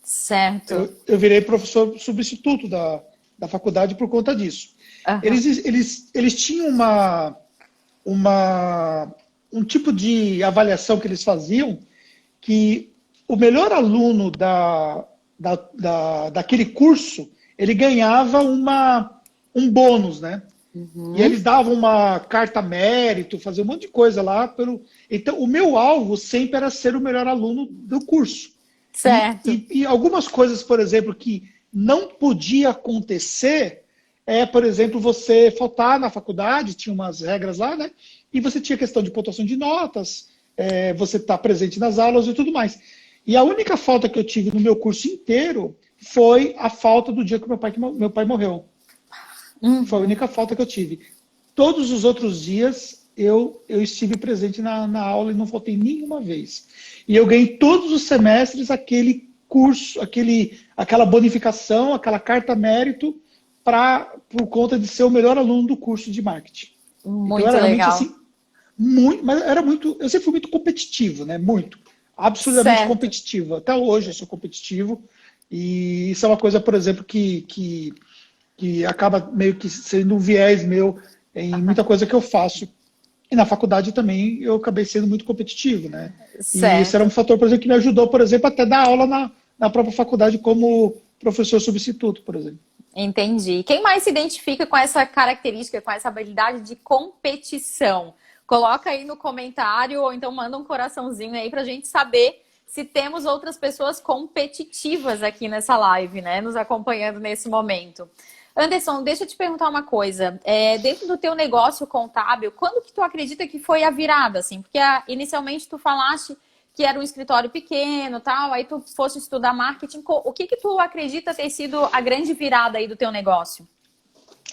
Certo. Eu virei professor substituto da faculdade por conta disso. Uhum. Eles tinham um tipo de avaliação que eles faziam que o melhor aluno daquele curso, ele ganhava um bônus, né? E eles davam uma carta mérito, faziam um monte de coisa lá. Então, o meu alvo sempre era ser o melhor aluno do curso. Certo. E algumas coisas, por exemplo, que não podia acontecer por exemplo, você faltar na faculdade, tinha umas regras lá, né? E você tinha questão de pontuação de notas, você estar presente nas aulas e tudo mais. E a única falta que eu tive no meu curso inteiro foi a falta do dia que meu pai morreu. Foi a única falta que eu tive. Todos os outros dias eu estive presente na aula e não faltei nenhuma vez. E eu ganhei todos os semestres aquele curso, aquela bonificação, aquela carta mérito, por conta de ser o melhor aluno do curso de marketing. Muito então, era legal. Assim, eu sempre fui muito competitivo, né? Muito. Absolutamente certo. competitivo. Até hoje eu sou competitivo. E isso é uma coisa, por exemplo, que acaba meio que sendo um viés meu em muita coisa que eu faço. E na faculdade também eu acabei sendo muito competitivo, né? Certo. E esse era um fator, por exemplo, que me ajudou, por exemplo, até dar aula na própria faculdade como professor substituto, por exemplo. Entendi. Quem mais se identifica com essa característica, com essa habilidade de competição? Coloca aí no comentário ou então manda um coraçãozinho aí pra gente saber se temos outras pessoas competitivas aqui nessa live, né? Nos acompanhando nesse momento. Anderson, deixa eu te perguntar uma coisa. Dentro do teu negócio contábil, quando que tu acredita que foi a virada, assim? Porque inicialmente tu falaste que era um escritório pequeno, tal, aí tu fosse estudar marketing. O que tu acredita ter sido a grande virada aí do teu negócio?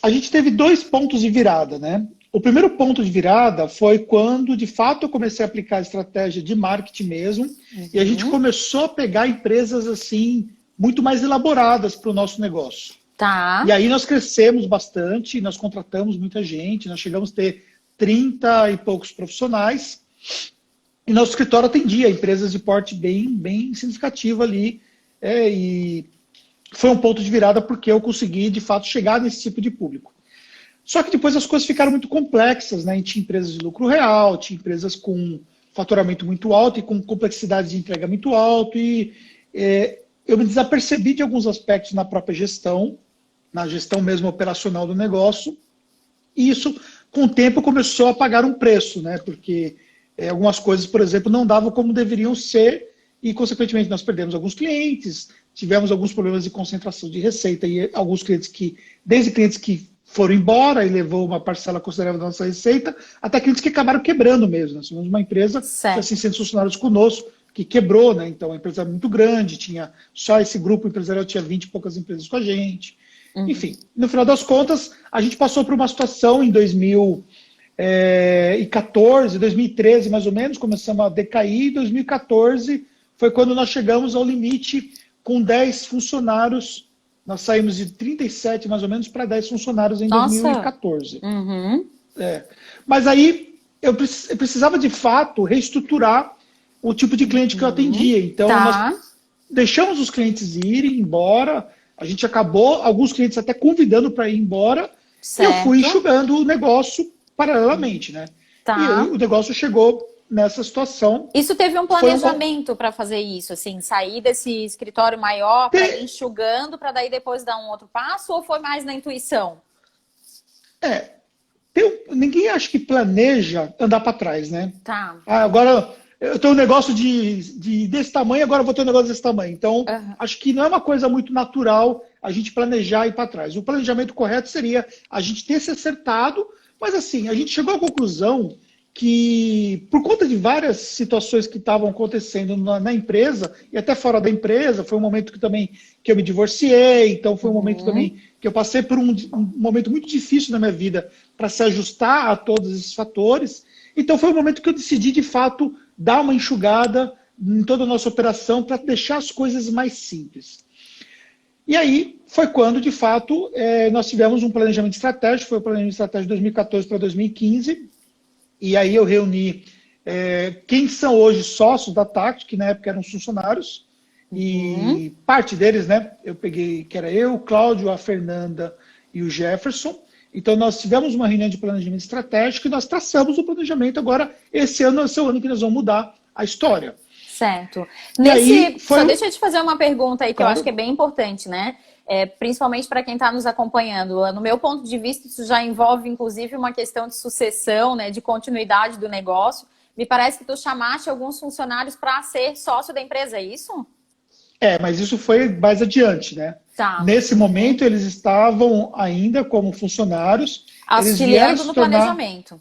A gente teve 2 pontos de virada, né? O primeiro ponto de virada foi quando, de fato, eu comecei a aplicar a estratégia de marketing mesmo, e a gente começou a pegar empresas, assim, muito mais elaboradas para o nosso negócio. Tá. E aí nós crescemos bastante, nós contratamos muita gente, nós chegamos a ter 30 e poucos profissionais, e nosso escritório atendia empresas de porte bem significativo ali. E foi um ponto de virada porque eu consegui, de fato, chegar nesse tipo de público. Só que depois as coisas ficaram muito complexas, né? A gente tinha empresas de lucro real, tinha empresas com faturamento muito alto e com complexidade de entrega muito alto. E eu me desapercebi de alguns aspectos na própria gestão, na gestão mesmo operacional do negócio. E isso, com o tempo, começou a pagar um preço, né? Porque algumas coisas, por exemplo, não davam como deveriam ser e, consequentemente, nós perdemos alguns clientes, tivemos alguns problemas de concentração de receita e alguns clientes desde clientes que foram embora e levou uma parcela considerável da nossa receita, até clientes que acabaram quebrando mesmo. Nós tivemos uma empresa, tinha 600 funcionários conosco, que quebrou, né? Então, a empresa era muito grande, tinha só esse grupo empresarial, tinha 20 e poucas empresas com a gente. Enfim, no final das contas, a gente passou por uma situação em 2014, 2013 mais ou menos, começamos a decair. Em 2014 foi quando nós chegamos ao limite com 10 funcionários. Nós saímos de 37 mais ou menos para 10 funcionários em 2014. Mas aí eu precisava de fato reestruturar o tipo de cliente que eu atendia. Então nós deixamos os clientes irem embora. A gente acabou, alguns clientes até convidando para ir embora. E eu fui enxugando o negócio paralelamente, né? E aí, o negócio chegou nessa situação. Isso teve um planejamento para fazer isso, assim, sair desse escritório maior para ir enxugando, para daí depois dar um outro passo, ou foi mais na intuição? Ninguém acha que planeja andar para trás, né? Tá. Agora eu tenho um negócio desse tamanho, agora eu vou ter um negócio desse tamanho. Então, acho que não é uma coisa muito natural a gente planejar e ir para trás. O planejamento correto seria a gente ter se acertado, mas assim, a gente chegou à conclusão que, por conta de várias situações que estavam acontecendo na empresa e até fora da empresa, foi um momento que eu me divorciei, então foi um momento também que eu passei por um momento muito difícil na minha vida para se ajustar a todos esses fatores. Então foi um momento que eu decidi, de fato, dar uma enxugada em toda a nossa operação para deixar as coisas mais simples. E aí foi quando, de fato, nós tivemos um planejamento estratégico, foi o planejamento estratégico de 2014 para 2015, e aí eu reuni quem são hoje sócios da Tactus, que na época eram funcionários, e parte deles, né, eu peguei, que era eu, o Cláudio, a Fernanda e o Jefferson. Então nós tivemos uma reunião de planejamento estratégico e nós traçamos o planejamento. Agora, esse ano é o seu ano que nós vamos mudar a história. Certo. Só deixa eu te fazer uma pergunta aí que Claro. eu acho que é bem importante, né? Principalmente para quem está nos acompanhando. No meu ponto de vista, isso já envolve, inclusive, uma questão de sucessão, né? De continuidade do negócio. Me parece que tu chamaste alguns funcionários para ser sócio da empresa, é isso? Mas isso foi mais adiante, né? Tá. Nesse momento, eles estavam ainda como funcionários. Auxiliando no planejamento.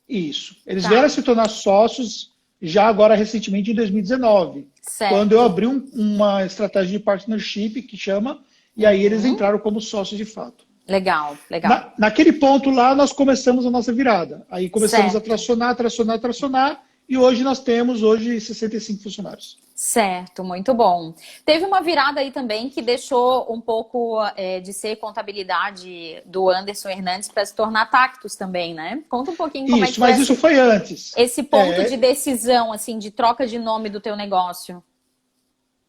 Isso. Eles vieram a se tornar sócios já agora recentemente em 2019. Certo. Quando eu abri uma estratégia de partnership que chama, e aí eles entraram como sócios de fato. Legal, legal. Naquele ponto lá, nós começamos a nossa virada. Aí começamos Certo. a tracionar, e hoje nós temos 65 funcionários. Certo, muito bom. Teve uma virada aí também que deixou um pouco de ser contabilidade do Anderson Hernandes para se tornar Tactus também, né? Conta um pouquinho como Isso, mas isso foi antes. Esse ponto de decisão, assim, de troca de nome do teu negócio.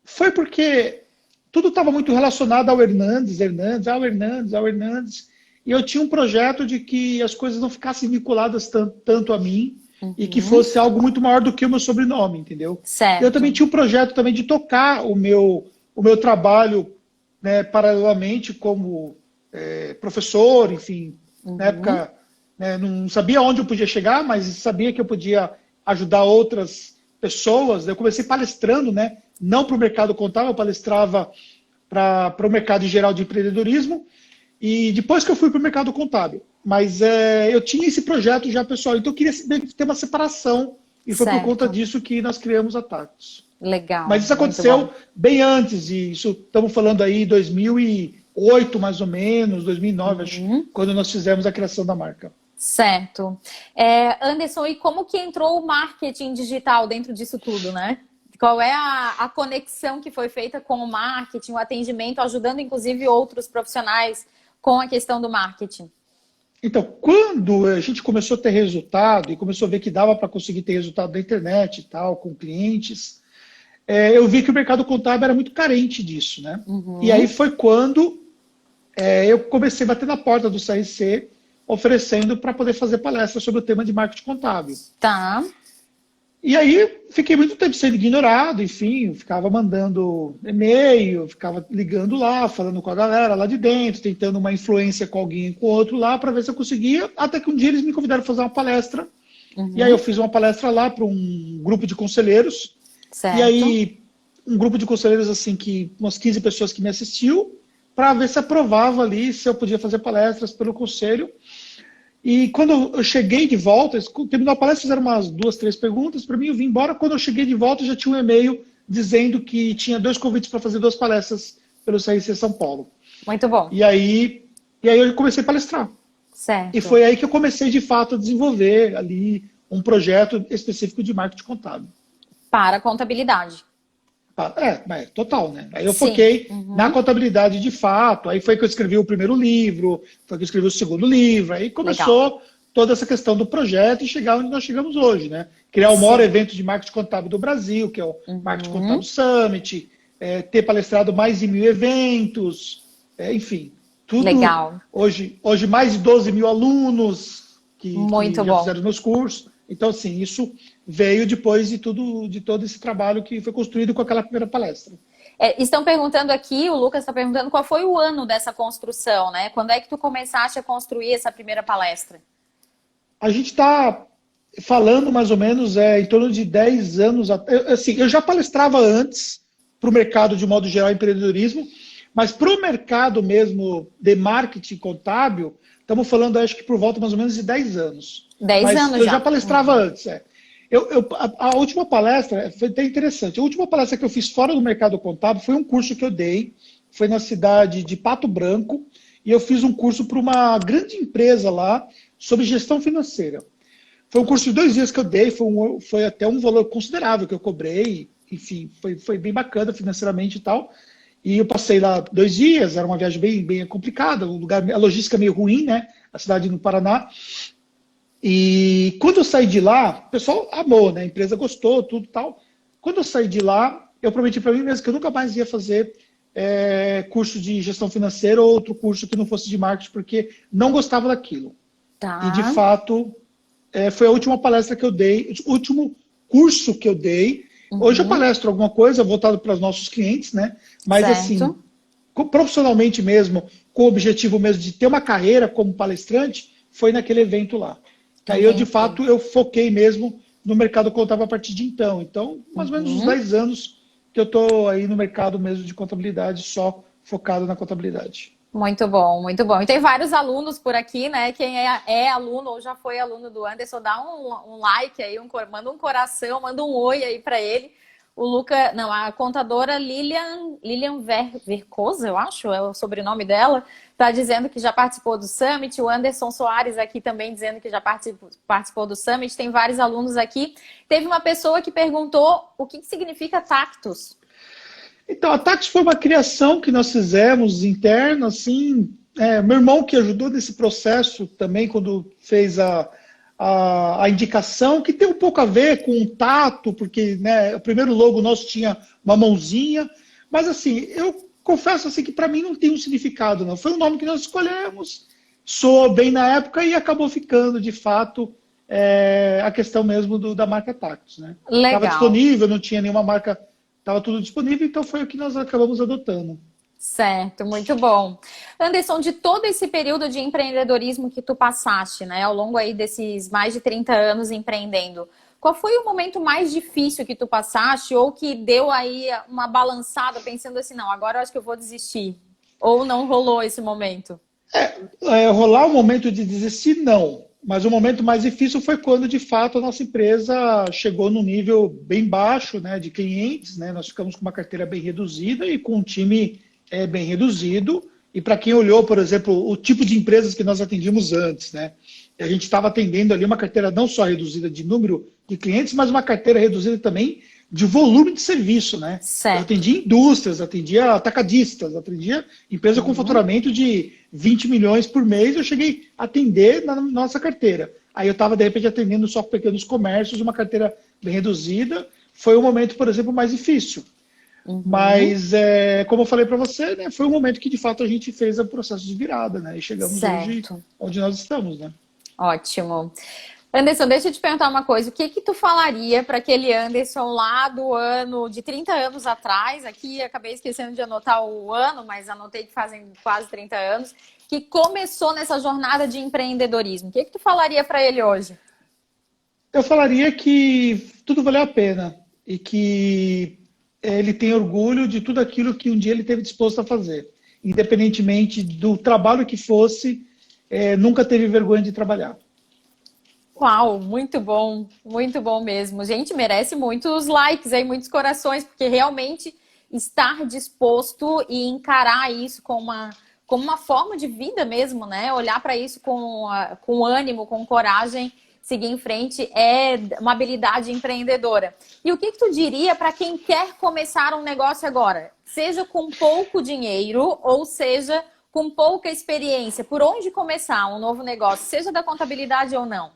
Foi porque tudo estava muito relacionado ao Hernandes. E eu tinha um projeto de que as coisas não ficassem vinculadas tanto a mim, e que fosse algo muito maior do que o meu sobrenome, entendeu? Certo. Eu também tinha um projeto também de tocar o meu trabalho, né, paralelamente como professor, enfim. Na época, né, não sabia onde eu podia chegar, mas sabia que eu podia ajudar outras pessoas. Eu comecei palestrando, né, não para o mercado contábil, eu palestrava para o mercado em geral de empreendedorismo, e depois que eu fui para o mercado contábil. Mas eu tinha esse projeto já, pessoal, então eu queria ter uma separação, e foi por conta disso que nós criamos a Tactus. Legal. Mas isso aconteceu bem antes, e isso estamos falando aí 2008, mais ou menos, 2009, acho, quando nós fizemos a criação da marca. Certo. Anderson, e como que entrou o marketing digital dentro disso tudo, né? Qual é a conexão que foi feita com o marketing, o atendimento, ajudando inclusive outros profissionais com a questão do marketing? Então, quando a gente começou a ter resultado e começou a ver que dava para conseguir ter resultado da internet e tal, com clientes, eu vi que o mercado contábil era muito carente disso, né? E aí foi quando eu comecei a bater na porta do CRC, oferecendo para poder fazer palestra sobre o tema de marketing contábil. Tá. E aí fiquei muito tempo sendo ignorado, enfim, ficava mandando e-mail, ficava ligando lá, falando com a galera lá de dentro, tentando uma influência com alguém, com outro lá, para ver se eu conseguia, até que um dia eles me convidaram para fazer uma palestra, e aí eu fiz uma palestra lá para um grupo de conselheiros, certo. E aí um grupo de conselheiros, assim, que umas 15 pessoas que me assistiu, para ver se aprovava ali, se eu podia fazer palestras pelo conselho. E quando eu cheguei de volta, terminou a palestra, fizeram umas 2, 3 perguntas para mim, eu vim embora. Quando eu cheguei de volta, já tinha um e-mail dizendo que tinha 2 convites para fazer 2 palestras pelo CRC São Paulo. Muito bom. E aí eu comecei a palestrar. Certo. E foi aí que eu comecei, de fato, a desenvolver ali um projeto específico de marketing contábil. Para a contabilidade. Total, né? Aí eu foquei na contabilidade de fato, aí foi que eu escrevi o primeiro livro, foi que eu escrevi o segundo livro, aí começou toda essa questão do projeto e chegar onde nós chegamos hoje, né? Criar o maior evento de marketing contábil do Brasil, que é o Marketing Contábil Summit, ter palestrado mais de 1000 eventos, enfim, tudo. Legal. Hoje mais de 12 mil alunos que já fizeram meus cursos. Então, assim, isso veio depois de todo esse trabalho que foi construído com aquela primeira palestra. Estão perguntando aqui, o Lucas está perguntando qual foi o ano dessa construção, né? Quando é que tu começaste a construir essa primeira palestra? A gente está falando mais ou menos em torno de 10 anos. Assim, eu já palestrava antes para o mercado de modo geral, empreendedorismo, Mas para o mercado mesmo de marketing contábil, estamos falando, acho que por volta mais ou menos de 10 anos. 10 anos eu já. já palestrava antes. A última palestra foi até interessante. A última palestra que eu fiz fora do mercado contábil foi um curso que eu dei, foi na cidade de Pato Branco, e eu fiz um curso para uma grande empresa lá sobre gestão financeira. Foi um curso de 2 dias que eu dei, foi até um valor considerável que eu cobrei, enfim, foi bem bacana financeiramente e tal. E eu passei lá 2 dias, era uma viagem bem complicada, a logística meio ruim, né? A cidade no Paraná. E quando eu saí de lá, o pessoal amou, né? A empresa gostou, tudo e tal. Quando eu saí de lá, eu prometi para mim mesmo que eu nunca mais ia fazer curso de gestão financeira ou outro curso que não fosse de marketing, porque não gostava daquilo. Tá. E, de fato, foi a última palestra que eu dei, o último curso que eu dei. Hoje eu palestro alguma coisa voltado para os nossos clientes, né? Mas, assim, profissionalmente mesmo, com o objetivo mesmo de ter uma carreira como palestrante, foi naquele evento lá. Aí eu, de fato, eu foquei mesmo no mercado contábil a partir de então. Então, mais ou menos uns 10 anos que eu estou aí no mercado mesmo de contabilidade, só focado na contabilidade. Muito bom, muito bom. E tem vários alunos por aqui, né? Quem é aluno ou já foi aluno do Anderson, dá um like aí, manda um coração, manda um oi aí para ele. O Luca, não, a contadora Lilian Vercosa, eu acho, é o sobrenome dela, está dizendo que já participou do Summit. O Anderson Soares aqui também dizendo que já participou do Summit. Tem vários alunos aqui. Teve uma pessoa que perguntou o que significa Tactus. Então, a Tactus foi uma criação que nós fizemos interna, assim. Meu irmão que ajudou nesse processo também, quando fez a indicação, que tem um pouco a ver com o tato, porque, né, o primeiro logo nosso tinha uma mãozinha, mas assim, eu confesso assim, que para mim não tem um significado, não. Foi um nome que nós escolhemos, soou bem na época e acabou ficando, de fato, a questão mesmo da marca Tactus, né? Estava disponível, não tinha nenhuma marca, estava tudo disponível, então foi o que nós acabamos adotando. Certo, muito bom. Anderson, de todo esse período de empreendedorismo que tu passaste, né, ao longo aí desses mais de 30 anos empreendendo, qual foi o momento mais difícil que tu passaste ou que deu aí uma balançada pensando assim, não, agora eu acho que eu vou desistir? Ou não rolou esse momento? Rolar o momento de desistir, não. Mas o momento mais difícil foi quando, de fato, a nossa empresa chegou num nível bem baixo, né, de clientes, né? Nós ficamos com uma carteira bem reduzida e com um time bem reduzido. E para quem olhou, por exemplo, o tipo de empresas que nós atendíamos antes, né? A gente estava atendendo ali uma carteira não só reduzida de número de clientes, mas uma carteira reduzida também de volume de serviço, né? Certo. Eu atendia indústrias, atendia atacadistas, atendia empresa com faturamento de 20 milhões por mês, eu cheguei a atender na nossa carteira. Aí eu estava, de repente, atendendo só pequenos comércios, uma carteira bem reduzida. Foi o momento, por exemplo, mais difícil. Mas, como eu falei para você, né, foi um momento que, de fato, a gente fez o processo de virada, né? E chegamos hoje onde nós estamos, né? Ótimo. Anderson, deixa eu te perguntar uma coisa. O que tu falaria para aquele Anderson lá do ano de 30 anos atrás? Aqui acabei esquecendo de anotar o ano, mas anotei que fazem quase 30 anos, que começou nessa jornada de empreendedorismo. O que tu falaria para ele hoje? Eu falaria que tudo valeu a pena e que ele tem orgulho de tudo aquilo que um dia ele esteve disposto a fazer. Independentemente do trabalho que fosse, nunca teve vergonha de trabalhar. Uau, muito bom mesmo. Gente, merece muitos likes aí, muitos corações, porque realmente estar disposto e encarar isso como uma forma de vida mesmo, né? Olhar para isso com ânimo, com coragem, seguir em frente é uma habilidade empreendedora. E o que tu diria para quem quer começar um negócio agora? Seja com pouco dinheiro ou seja com pouca experiência. Por onde começar um novo negócio, seja da contabilidade ou não?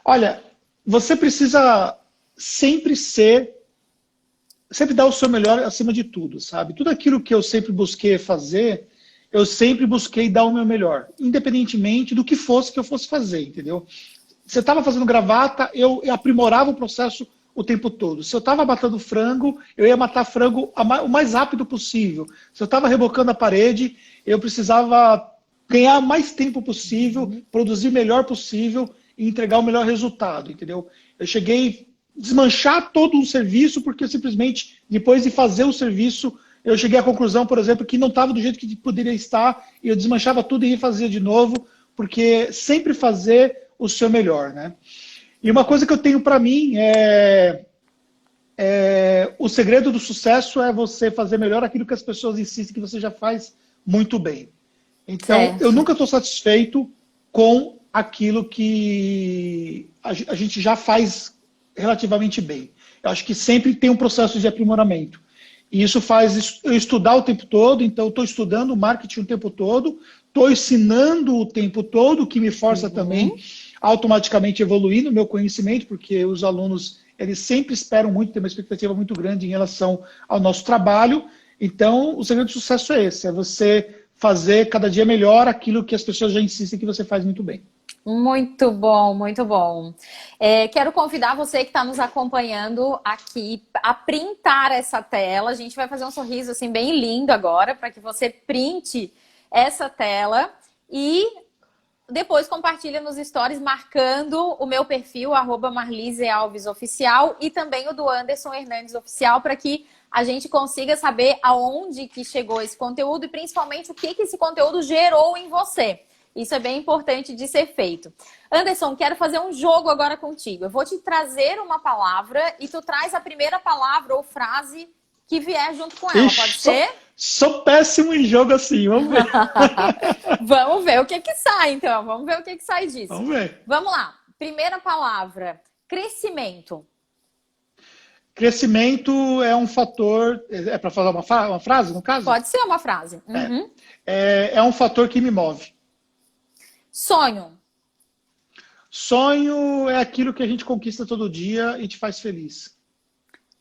Olha, você precisa sempre dar o seu melhor acima de tudo, sabe? Tudo aquilo que eu sempre busquei fazer, eu sempre busquei dar o meu melhor, independentemente do que fosse que eu fosse fazer, entendeu? Se eu estava fazendo gravata, eu aprimorava o processo o tempo todo. Se eu estava matando frango, eu ia matar frango o mais rápido possível. Se eu estava rebocando a parede, eu precisava ganhar mais tempo possível, produzir o melhor possível e entregar o melhor resultado, entendeu? Eu cheguei a desmanchar todo o serviço porque simplesmente, depois de fazer o serviço, eu cheguei à conclusão, por exemplo, que não estava do jeito que poderia estar, e eu desmanchava tudo e refazia de novo, porque sempre fazer o seu melhor, né? E uma coisa que eu tenho para mim o segredo do sucesso é você fazer melhor aquilo que as pessoas insistem que você já faz muito bem. Então, eu nunca estou satisfeito com aquilo que a gente já faz relativamente bem. Eu acho que sempre tem um processo de aprimoramento. E isso faz eu estudar o tempo todo, então estou estudando marketing o tempo todo, estou ensinando o tempo todo, o que me força também automaticamente evoluir no meu conhecimento, porque os alunos, eles sempre esperam muito, têm uma expectativa muito grande em relação ao nosso trabalho. Então, o segredo do sucesso é esse, é você fazer cada dia melhor aquilo que as pessoas já insistem que você faz muito bem. Muito bom, muito bom. Quero convidar você que está nos acompanhando aqui a printar essa tela. A gente vai fazer um sorriso assim bem lindo agora, para que você printe essa tela e depois compartilha nos stories marcando o meu perfil, @marlisealvesoficial, e também o do Anderson Hernandes Oficial, para que a gente consiga saber aonde que chegou esse conteúdo e principalmente o que esse conteúdo gerou em você. Isso é bem importante de ser feito. Anderson, quero fazer um jogo agora contigo. Eu vou te trazer uma palavra e tu traz a primeira palavra ou frase que vier junto com ela, pode ser? Sou péssimo em jogo assim, vamos ver. Vamos ver o que sai, então. Vamos ver o que sai disso. Vamos ver. Vamos lá. Primeira palavra, crescimento. Crescimento é um fator... É para falar uma frase, no caso? Pode ser uma frase. Uhum. É um fator que me move. Sonho. Sonho é aquilo que a gente conquista todo dia e te faz feliz.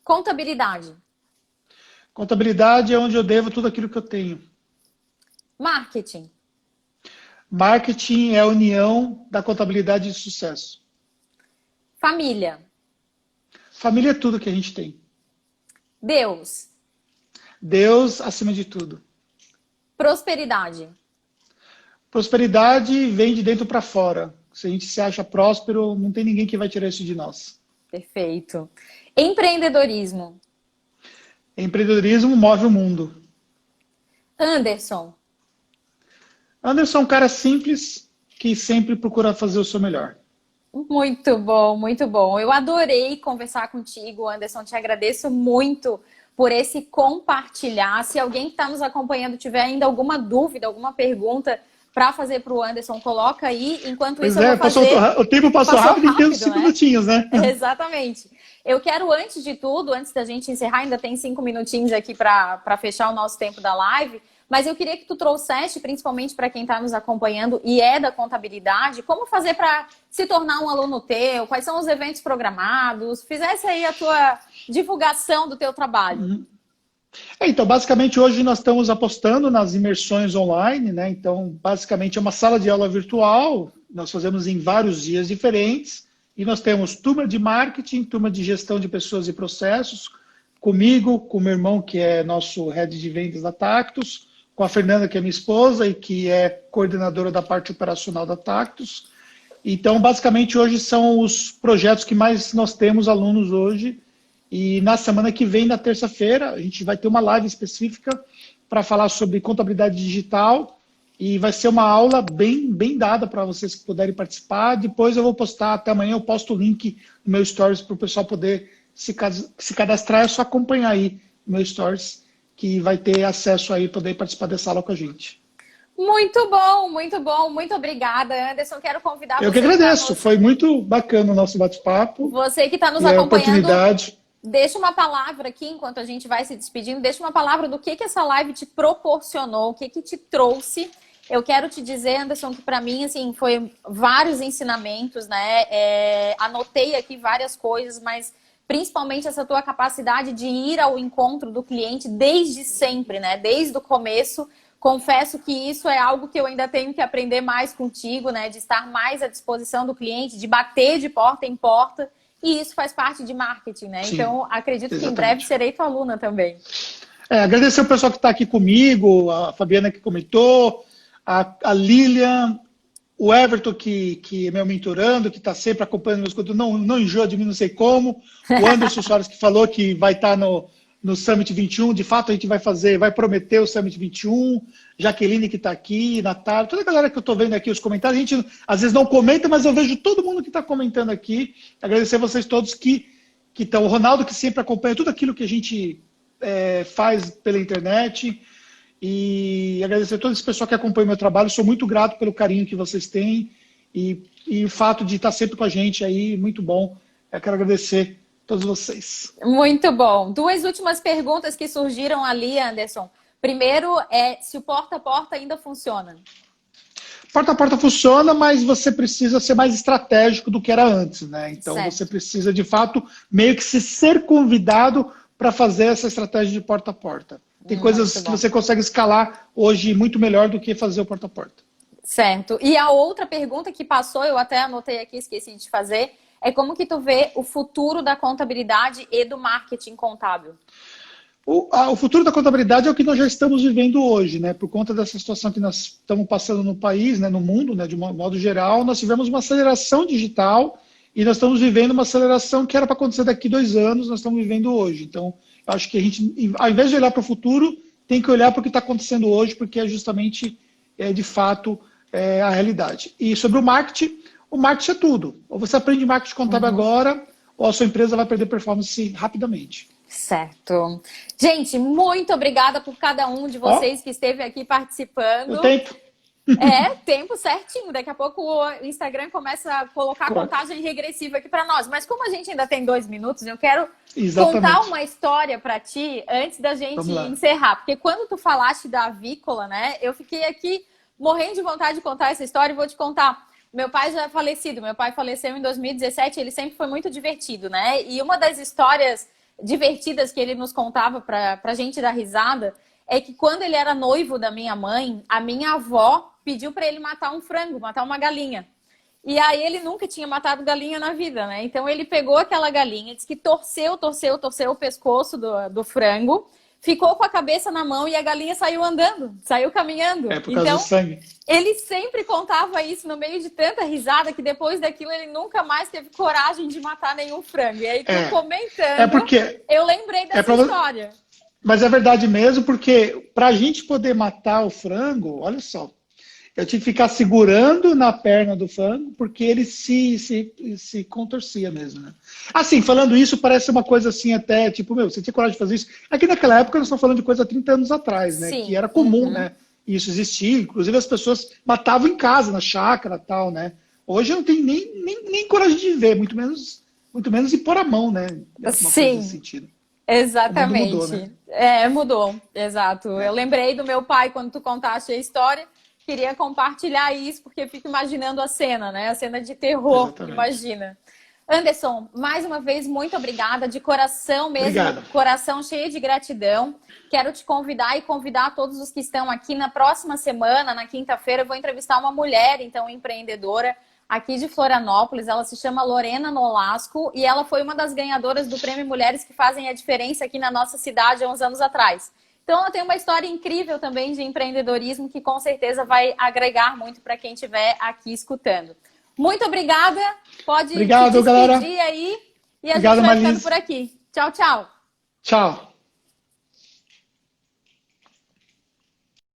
Contabilidade. Contabilidade é onde eu devo tudo aquilo que eu tenho. Marketing. Marketing é a união da contabilidade de sucesso. Família. Família é tudo que a gente tem. Deus. Deus acima de tudo. Prosperidade. Prosperidade vem de dentro para fora. Se a gente se acha próspero, não tem ninguém que vai tirar isso de nós. Perfeito. Empreendedorismo. Empreendedorismo move o mundo. Anderson. Anderson é um cara simples que sempre procura fazer o seu melhor. Muito bom, muito bom. Eu adorei conversar contigo, Anderson. Te agradeço muito por esse compartilhar. Se alguém que está nos acompanhando tiver ainda alguma dúvida, alguma pergunta para fazer para o Anderson, coloca aí. Enquanto isso, eu vou fazer... o tempo passou rápido em termos de 5 minutinhos, né? Exatamente. Eu quero, antes de tudo, antes da gente encerrar, ainda tem 5 minutinhos aqui para fechar o nosso tempo da live, mas eu queria que tu trouxesse, principalmente para quem está nos acompanhando e é da contabilidade, como fazer para se tornar um aluno teu, quais são os eventos programados, fizesse aí a tua divulgação do teu trabalho. Então, basicamente, hoje nós estamos apostando nas imersões online, né? Então, basicamente, é uma sala de aula virtual, nós fazemos em vários dias diferentes, e nós temos turma de marketing, turma de gestão de pessoas e processos, comigo, com o meu irmão, que é nosso head de vendas da Tactus, com a Fernanda, que é minha esposa e que é coordenadora da parte operacional da Tactus. Então, basicamente, hoje são os projetos que mais nós temos alunos hoje. E na semana que vem, na terça-feira, a gente vai ter uma live específica para falar sobre contabilidade digital. E vai ser uma aula bem dada para vocês que puderem participar. Depois eu vou postar, até amanhã eu posto o link no meu Stories para o pessoal poder se cadastrar. É só acompanhar aí no meu Stories, que vai ter acesso aí, poder participar dessa aula com a gente. Muito bom, muito bom. Muito obrigada, Anderson. Quero convidar você. Eu que agradeço. Foi muito bacana o nosso bate-papo. Você que está nos acompanhando. Oportunidade. Deixa uma palavra aqui, enquanto a gente vai se despedindo, deixa uma palavra do que essa live te proporcionou, o que te trouxe. Eu quero te dizer, Anderson, que para mim, assim, foi vários ensinamentos, né? Anotei aqui várias coisas, mas principalmente essa tua capacidade de ir ao encontro do cliente desde sempre, né? Desde o começo. Confesso que isso é algo que eu ainda tenho que aprender mais contigo, né? De estar mais à disposição do cliente, de bater de porta em porta. E isso faz parte de marketing, né? Sim, então, acredito exatamente. Que em breve serei tua aluna também. Agradecer o pessoal que está aqui comigo, a Fabiana que comentou, a Lilian, o Everton que é meu mentorando, que está sempre acompanhando meus conteúdos, não enjoa de mim, não sei como. O Anderson Soares que falou que vai estar no Summit 21. De fato, a gente vai prometer o Summit 21. Jaqueline que está aqui, Natália, toda a galera que eu estou vendo aqui, os comentários. A gente às vezes não comenta, mas eu vejo todo mundo que está comentando aqui. Agradecer a vocês todos que estão. O Ronaldo, que sempre acompanha tudo aquilo que a gente faz pela internet. E agradecer a todo esse pessoal que acompanha o meu trabalho. Sou muito grato pelo carinho que vocês têm. E o fato de estar sempre com a gente aí, muito bom. Eu quero agradecer a todos vocês. Muito bom. Duas últimas perguntas que surgiram ali, Anderson. Primeiro é se o porta a porta ainda funciona. Porta a porta funciona, mas você precisa ser mais estratégico do que era antes, né? Então você precisa, de fato, meio que ser convidado para fazer essa estratégia de porta a porta. Tem coisas que você consegue escalar hoje muito melhor do que fazer o porta a porta. Certo. E a outra pergunta que passou, eu até anotei aqui, esqueci de fazer, é como que tu vê o futuro da contabilidade e do marketing contábil? O futuro da contabilidade é o que nós já estamos vivendo hoje, né? Por conta dessa situação que nós estamos passando no país, né? No mundo, né? De um modo geral, nós tivemos uma aceleração digital e nós estamos vivendo uma aceleração que era para acontecer daqui 2 anos, nós estamos vivendo hoje. Então, eu acho que a gente, ao invés de olhar para o futuro, tem que olhar para o que está acontecendo hoje, porque é justamente, de fato, a realidade. E sobre o marketing é tudo. Ou você aprende marketing contábil agora, ou a sua empresa vai perder performance rapidamente. Certo. Gente, muito obrigada por cada um de vocês que esteve aqui participando. O tempo. Tempo certinho. Daqui a pouco o Instagram começa a colocar a contagem regressiva aqui para nós. Mas como a gente ainda tem 2 minutos, eu quero contar uma história para ti antes da gente encerrar. Porque quando tu falaste da avícola, né? Eu fiquei aqui morrendo de vontade de contar essa história e vou te contar. Meu pai já é falecido. Meu pai faleceu em 2017. Ele sempre foi muito divertido, né? E uma das histórias divertidas que ele nos contava pra gente dar risada é que quando ele era noivo da minha mãe, a minha avó pediu para ele matar um frango, matar uma galinha. E aí ele nunca tinha matado galinha na vida, né? Então ele pegou aquela galinha, disse que torceu o pescoço do frango, ficou com a cabeça na mão e a galinha saiu andando, saiu caminhando. Por causa do sangue. Ele sempre contava isso no meio de tanta risada que depois daquilo ele nunca mais teve coragem de matar nenhum frango. E aí, comentando, eu lembrei dessa história. Mas é verdade mesmo, porque para a gente poder matar o frango, olha só, eu tinha que ficar segurando na perna do frango, porque ele se contorcia mesmo, né? Assim, falando isso, parece uma coisa assim até, tipo, você tinha coragem de fazer isso? Aqui naquela época nós estamos falando de coisa há 30 anos atrás, né? Sim. Que era comum, né? Isso existia, inclusive as pessoas matavam em casa, na chácara e tal, né? Hoje eu não tenho nem coragem de ver, muito menos ir pôr a mão, né? Sim, nesse sentido. Exatamente. Mudou, né? Mudou, exato. Eu lembrei do meu pai quando tu contaste a história, queria compartilhar isso, porque fico imaginando a cena, né? A cena de terror, exatamente. Imagina. Anderson, mais uma vez, muito obrigada, de coração mesmo, obrigado. Coração cheio de gratidão. Quero te convidar e convidar todos os que estão aqui na próxima semana, na quinta-feira, eu vou entrevistar uma mulher, então, empreendedora, aqui de Florianópolis. Ela se chama Lorena Nolasco e ela foi uma das ganhadoras do Prêmio Mulheres que Fazem a Diferença aqui na nossa cidade há uns anos atrás. Então, ela tem uma história incrível também de empreendedorismo que com certeza vai agregar muito para quem estiver aqui escutando. Muito obrigada. Pode se despedir galera. Aí e a gente vai ficando por aqui. Tchau, tchau. Tchau.